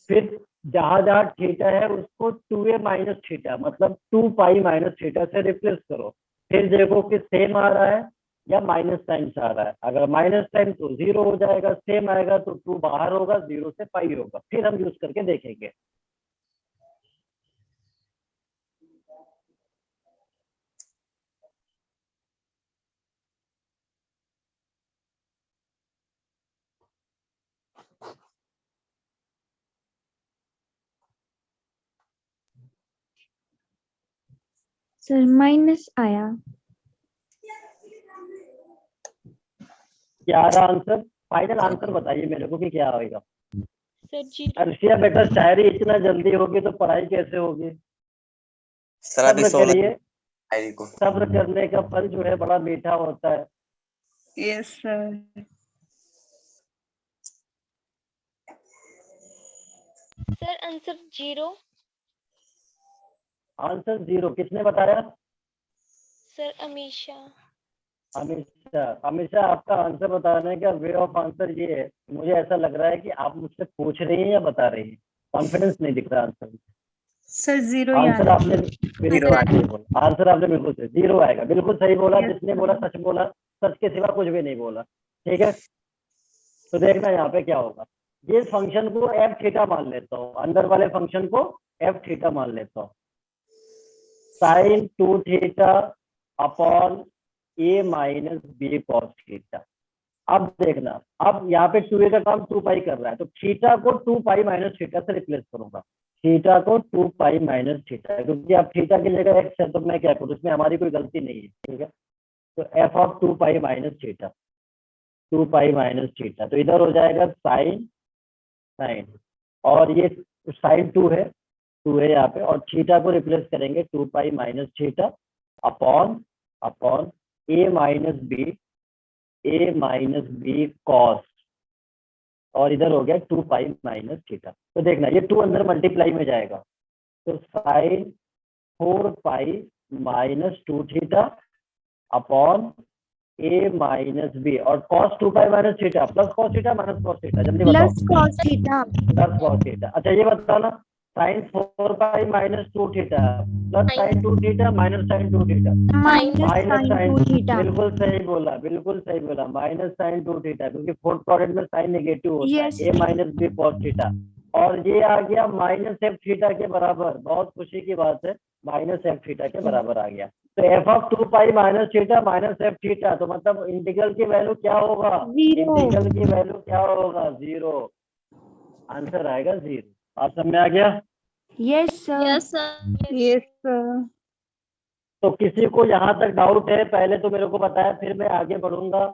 फिर जहां जहां थीटा है उसको 2a माइनस थीटा मतलब 2 पाई माइनस थीटा से रिप्लेस करो। फिर देखो कि सेम आ रहा है या माइनस साइन आ रहा है। अगर माइनस साइन तो 0 हो जाएगा, सेम आएगा तो 2 बाहर होगा, 0 से पाई होगा। फिर हम यूज करके देखेंगे। सर माइनस आया। क्या आ रहा आंसर, फाइनल आंसर बताइए मेरे को कि क्या आएगा। सर 0। अर्शिया बेटा शायरी इतना जल्दी होगी तो पढ़ाई कैसे होगी। सर अभी सब्र 16 करिए, तारीख को। सब्र करने का फल जो है बड़ा मीठा होता है। Yes sir. Sir answer 0। Answer 0 किसने बताया? सर अमीशा। हमेशा आपका आंसर बताने का वे ऑफ आंसर ये है, मुझे ऐसा लग रहा है कि आप मुझसे पूछ रही हैं या बता रही हैं। कॉन्फिडेंस नहीं दिख रहा आंसर में। सर 0 आंसर आपने बिल्कुल सही बोला, आंसर आपने बिल्कुल सही 0 आएगा, बिल्कुल सही बोला। जिसने बोला सच बोला, सच के सिवा कुछ भी नहीं बोला। ठीक है, तो देखना यहाँ पे क्या होगा। ये फंक्शन को एफ थीटा मान लेता हूँ, अंदर वाले फंक्शन को एफ थीटा मान लेता हूँ। Sine 2 theta upon a minus B cos theta. अब देखना, अब यहाँ पे 2a का काम 2 पाई कर रहा है, तो थीटा को 2 पाई माइनस थीटा से रिप्लेस करूंगा। थीटा को 2 पाई माइनस थीटा, क्योंकि अब थीटा की जगह x है तो मैं क्या करूँ, इसमें हमारी कोई गलती नहीं है। ठीक है, तो f of 2 pi minus theta, 2 pi minus theta, तो इधर हो जाएगा साइन साइन, और ये साइन 2 है यहाँ पे, और थीटा को रिप्लेस करेंगे 2 pi minus theta upon upon a minus B cos, और इधर हो गया 2 पाई माइनस थीटा। तो देखना ये 2 अंदर मल्टीप्लाई में जाएगा, तो sine 4 pi minus 2 theta upon a minus b, और cos 2 pi minus theta plus cos theta minus cos theta. जल्दी बताओ। Plus cos theta. Plus cos theta. अच्छा ये बताना, sine 4 pi minus 2 theta plus sine 2 theta minus sine 2 theta minus minus sine sine 2 theta. बिल्कुल सही बोला, बिल्कुल सही बोला, माइनस साइन 2 थीटा, क्योंकि फोर्थ क्वाड्रेंट में साइन नेगेटिव होता Yes. है, ए माइनस बी कॉस थीटा, और ये आ गया माइनस एफ थीटा के बराबर। बहुत खुशी की बात है, माइनस एफ थीटा के बराबर आ गया। तो F of 2 pi minus theta minus F theta, तो मतलब इंटीग्रल की वैल्यू क्या होगा? Zero. इंटीग्रल की वैल्यू क्या होगा? 0। आंसर आएगा 0। आप समझ में आ गया? Yes, sir. Yes sir. Yes, sir. तो किसी को यहाँ तक डाउट है? पहले तो मेरे को बताया, फिर मैं आगे बढ़ूंगा।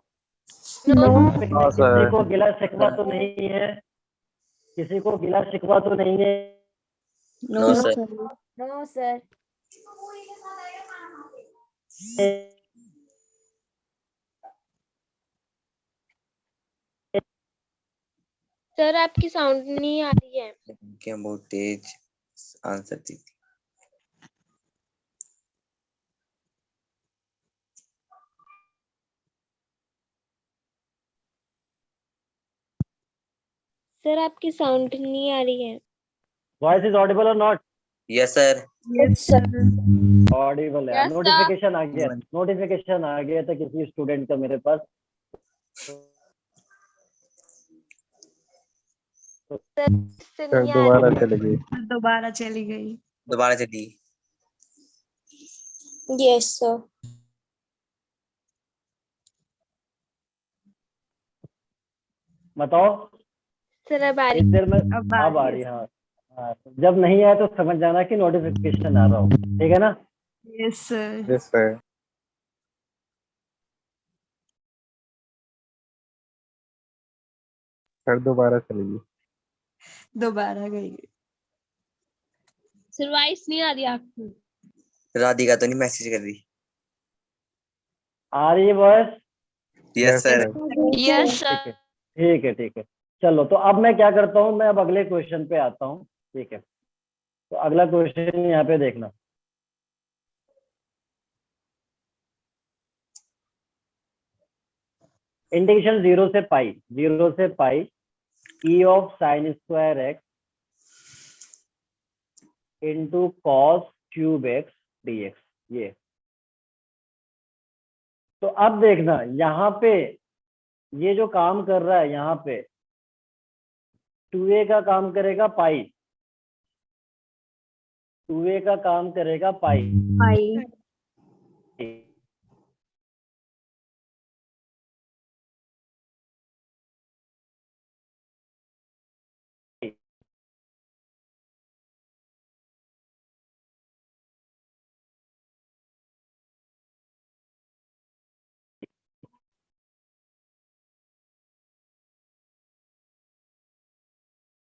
नो किसी को गिला शिकवा तो नहीं है? किसी को गिला शिकवा तो नहीं है? No sir. No, sir. Sir आपकी साउंड नहीं आ रही है। क्या बहुत तेज आंसर दी थी। सर आपकी साउंड नहीं आ रही है। वॉइस इज ऑडिबल और not? Yes sir. Yes, sir. Audible है। Yes, sir. नोटिफिकेशन आ गया, नोटिफिकेशन आ गया था किसी स्टूडेंट का मेरे पास। से नहीं आ रही। चली गई। दोबारा चली गई। दोबारा से दी। Yes sir. बताओ। सर अब आ इस रही। देर में अब आ अब आ रही रही है। हाँ हाँ, जब नहीं आया तो समझ जाना कि नोटिफिकेशन आ रहा हो, ठीक है ना? Yes, sir. Yes sir. Sir दोबारा चली गई। दोबारा गई। सर वॉइस नहीं आ रही आपकी। राधिका तो नहीं मैसेज कर रही? आ रही है वॉइस? Yes sir. यस ठीक सर। है, ठीक है, ठीक है। चलो, तो अब मैं क्या करता हूँ, मैं अब अगले क्वेश्चन पे आता हूँ, ठीक है? तो अगला क्वेश्चन यहाँ पे देखना। इंटीग्रेशन 0 से पाई ई of sine square x into cos cube x dx. ये तो अब देखना, यहाँ पे ये जो काम कर रहा है, यहाँ पे 2a का काम करेगा पाई, 2a का काम करेगा पाई। Pi.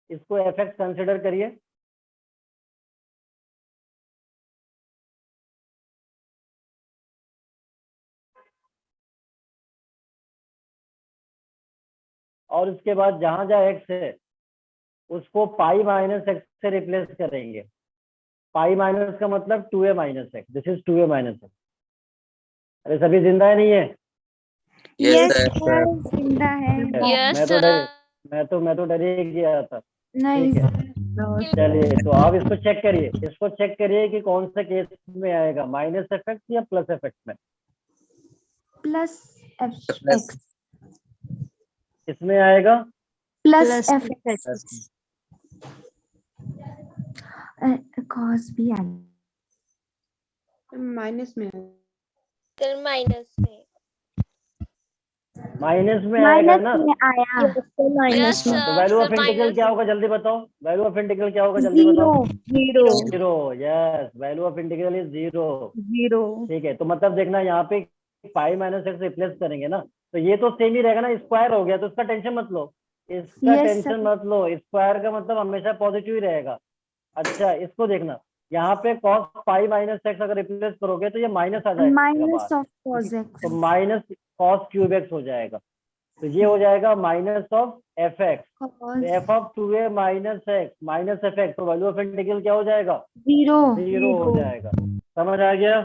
इसको एफ एक्स कंसिडर करिए। और उसके बाद जहां जहां एक्स है उसको पाई माइनस एक्स से रिप्लेस करेंगे। पाई माइनस का मतलब 2a minus x, this is 2a minus x. अरे सभी जिंदा है नहीं है? Yes Yes, sir. sir. जिंदा है। यस मैं तो सर। डर ही गया था। नहीं ठीक है, sir. चलिए, तो आप इसको चेक करिए, इसको चेक करिए कि कौन से केस में आएगा, माइनस इफेक्ट या प्लस इफेक्ट में? Plus plus. fx. इसमें आएगा Plus Plus fx. Cos भी आ माइनस में। सर माइनस में। माइनस में आएगा ना? में आया। यस तो sir. Value of sir integral minus क्या होगा जल्दी बताओ? वैल्यू ऑफ इंटीग्रल क्या होगा जल्दी बताओ? Zero. 0। Yes, value of integral is 0। Zero. ठीक है, तो मतलब देखना यहाँ पे पाई माइनस एक्स रिप्लेस करेंगे ना, तो ये तो सेम ही रहेगा ना, स्क्वायर हो गया, तो इसका टेंशन मत लो, इसका Yes, टेंशन sir. मत लो। स्क्वायर का मतलब हमेशा पॉजिटिव ही रहेगा। अच्छा, इसको देखना, यहाँ पे cos पाई माइनस एक्स अगर रिप्लेस करोगे तो ये माइनस आ जाएगा Minus बाहर, of cos x. तो माइनस cos क्यूब एक्स हो जाएगा, तो ये हो जाएगा minus of F x, Cos F of 2a minus x minus f x, तो वैल्यू ऑफ इंटीग्रल क्या हो जाएगा? zero. 0 हो जाएगा। समझ आ गया?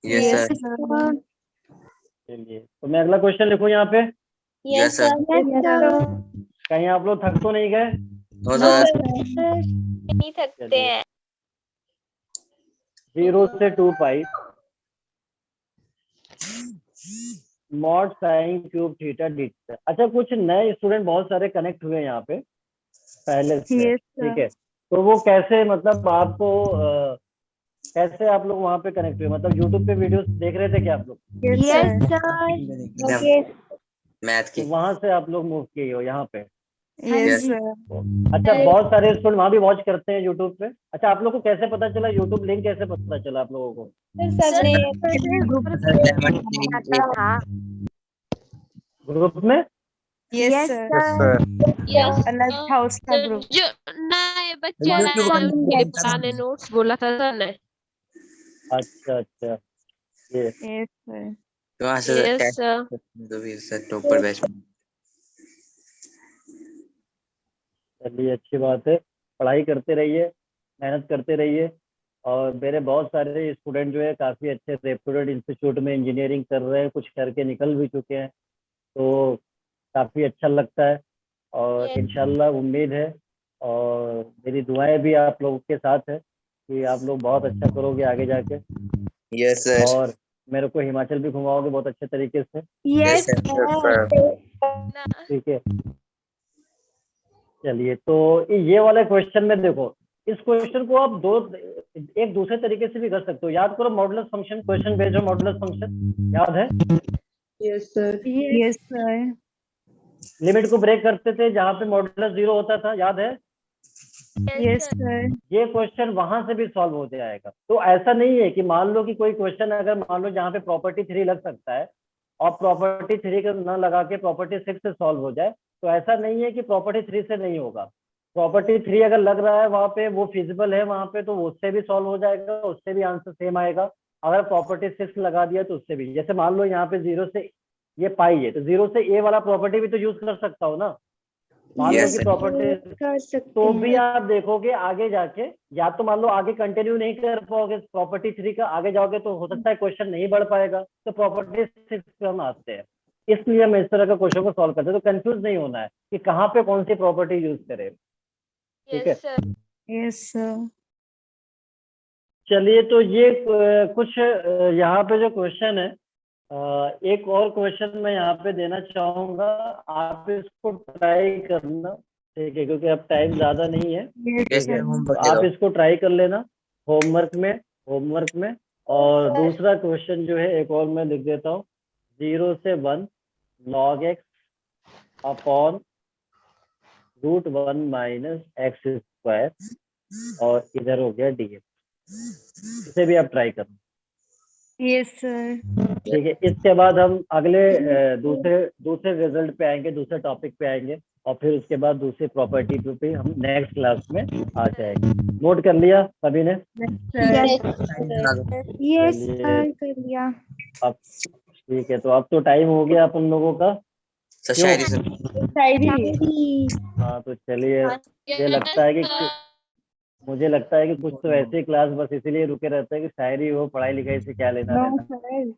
Yes Yes, sir. sir. चलिए, तो मैं अगला क्वेश्चन लिखूं यहाँ पे। Yes sir. Yes, sir. कहीं आप लोग थक तो नहीं गए? No sir. Sir. नहीं सकते चलिए। हैं। 0 से 2 पाई mod sine cube theta d. अच्छा, कुछ नए स्टूडेंट बहुत सारे कनेक्ट हुए हैं यहाँ पे पहले से, Yes, ठीक sir. है। तो वो कैसे, मतलब आपको कैसे आप लोग वहाँ पे कनेक्ट हुए, मतलब यूट्यूब पे वीडियोस देख रहे थे क्या आप लोग? Yes, Yes, sir. sir. Yes. Math तो की। वहां से आप लोग मूव किए हो यहाँ पे? Yes, Yes. sir. अच्छा, बहुत सारे स्टूडेंट वहाँ भी वॉच करते हैं यूट्यूब पे। अच्छा, आप लोग को कैसे पता चला, यूट्यूब लिंक कैसे पता चला आप लोगों को? सर ने ग्रुप में? Yes, Yes, sir. sir. Yes अलग था उसका ग्रुप. जो नए बच्चे आए YouTube हैं का उनके लिए पुराने नोट्स बोला था सर ने। अच्छा अच्छा, ये Yes, sir. तो वहाँ से यस टेस्ट सर। तो फिर सर टॉपर बैच में। चलिए, अच्छी बात है। पढ़ाई करते रहिए, मेहनत करते रहिए। और मेरे बहुत सारे स्टूडेंट जो है काफ़ी अच्छे रेप्यूटेड इंस्टीट्यूट में इंजीनियरिंग कर रहे हैं, कुछ करके निकल भी चुके हैं, तो काफ़ी अच्छा लगता है। और Yes. इंशाल्लाह उम्मीद है और मेरी दुआएं भी आप लोगों के साथ है कि आप लोग बहुत अच्छा करोगे आगे जाके, यस सर। और मेरे को हिमाचल भी घुमाओगे बहुत अच्छे तरीके से, Yes, sir. ठीक है। चलिए, तो ये वाला क्वेश्चन में देखो, इस क्वेश्चन को आप एक दूसरे तरीके से भी कर सकते हो। याद करो modulus function, question based on modulus function, याद है? Yes, sir. Yes, sir. Limit को ब्रेक करते थे जहाँ पे मॉडुलस 0 होता था, याद है? Yes, sir. ये क्वेश्चन वहां से भी सॉल्व हो जाएगा। तो ऐसा नहीं है कि मान लो कि कोई क्वेश्चन अगर मान लो जहाँ पे प्रॉपर्टी 3 लग सकता है और प्रॉपर्टी 3 का ना लगा के प्रॉपर्टी 6 से सॉल्व हो जाए, तो ऐसा नहीं है कि प्रॉपर्टी 3 से नहीं होगा। प्रॉपर्टी 3 अगर लग रहा है वहाँ पे, वो फिजिबल है वहाँ पे, तो उससे भी सॉल्व हो जाएगा, उससे भी आंसर सेम आएगा। अगर प्रॉपर्टी 6 लगा दिया तो उससे भी, जैसे मान लो यहाँ पे 0 से ये पाई है, तो 0 से ए वाला प्रॉपर्टी भी तो यूज कर सकता हो ना। मान लो Yes, कि sir. प्रॉपर्टी, कर सकते तो भी हैं। आप देखोगे आगे जाके, या तो मान लो आगे कंटिन्यू नहीं कर पाओगे प्रॉपर्टी 3 का, आगे जाओगे तो हो सकता है क्वेश्चन नहीं बढ़ पाएगा, तो प्रॉपर्टी 6 पे हम आते हैं। इसलिए हम इस तरह का क्वेश्चन को सॉल्व करते हैं। तो कंफ्यूज नहीं होना है कि कहाँ पे कौन सी प्रॉपर्टी यूज करें, ठीक है। Yes sir. Yes, sir. चलिए, तो ये कुछ यहाँ पे जो क्वेश्चन है, एक और क्वेश्चन मैं यहाँ पे देना चाहूंगा, आप इसको ट्राई करना, ठीक है, क्योंकि अब टाइम ज्यादा नहीं है, Yes, ठीक है। sir. तो आप इसको ट्राई कर लेना होमवर्क में। और दूसरा क्वेश्चन जो है एक और मैं लिख देता हूँ, 0 से 1 log x upon √1 minus x square, और इधर हो गया dx। इसे भी आप ट्राई करना, Yes, sir. ठीक है। इसके बाद हम अगले दूसरे रिजल्ट पे आएंगे, दूसरे टॉपिक पे आएंगे, और फिर उसके बाद दूसरे प्रॉपर्टी पे हम नेक्स्ट क्लास में आ जाएंगे। नोट कर लिया सभी ने? Yes, yes, चलिए, sir. कर लिया। अब ठीक है, तो अब तो टाइम हो गया अपन लोगों का। सर क्यों? शायरी सर। शायरी। हाँ, तो चलिए, मुझे लगता है कि कुछ तो ऐसे ही क्लास बस इसीलिए रुके रहते हैं कि शायरी हो, पढ़ाई लिखाई से क्या लेना No, देना। sir.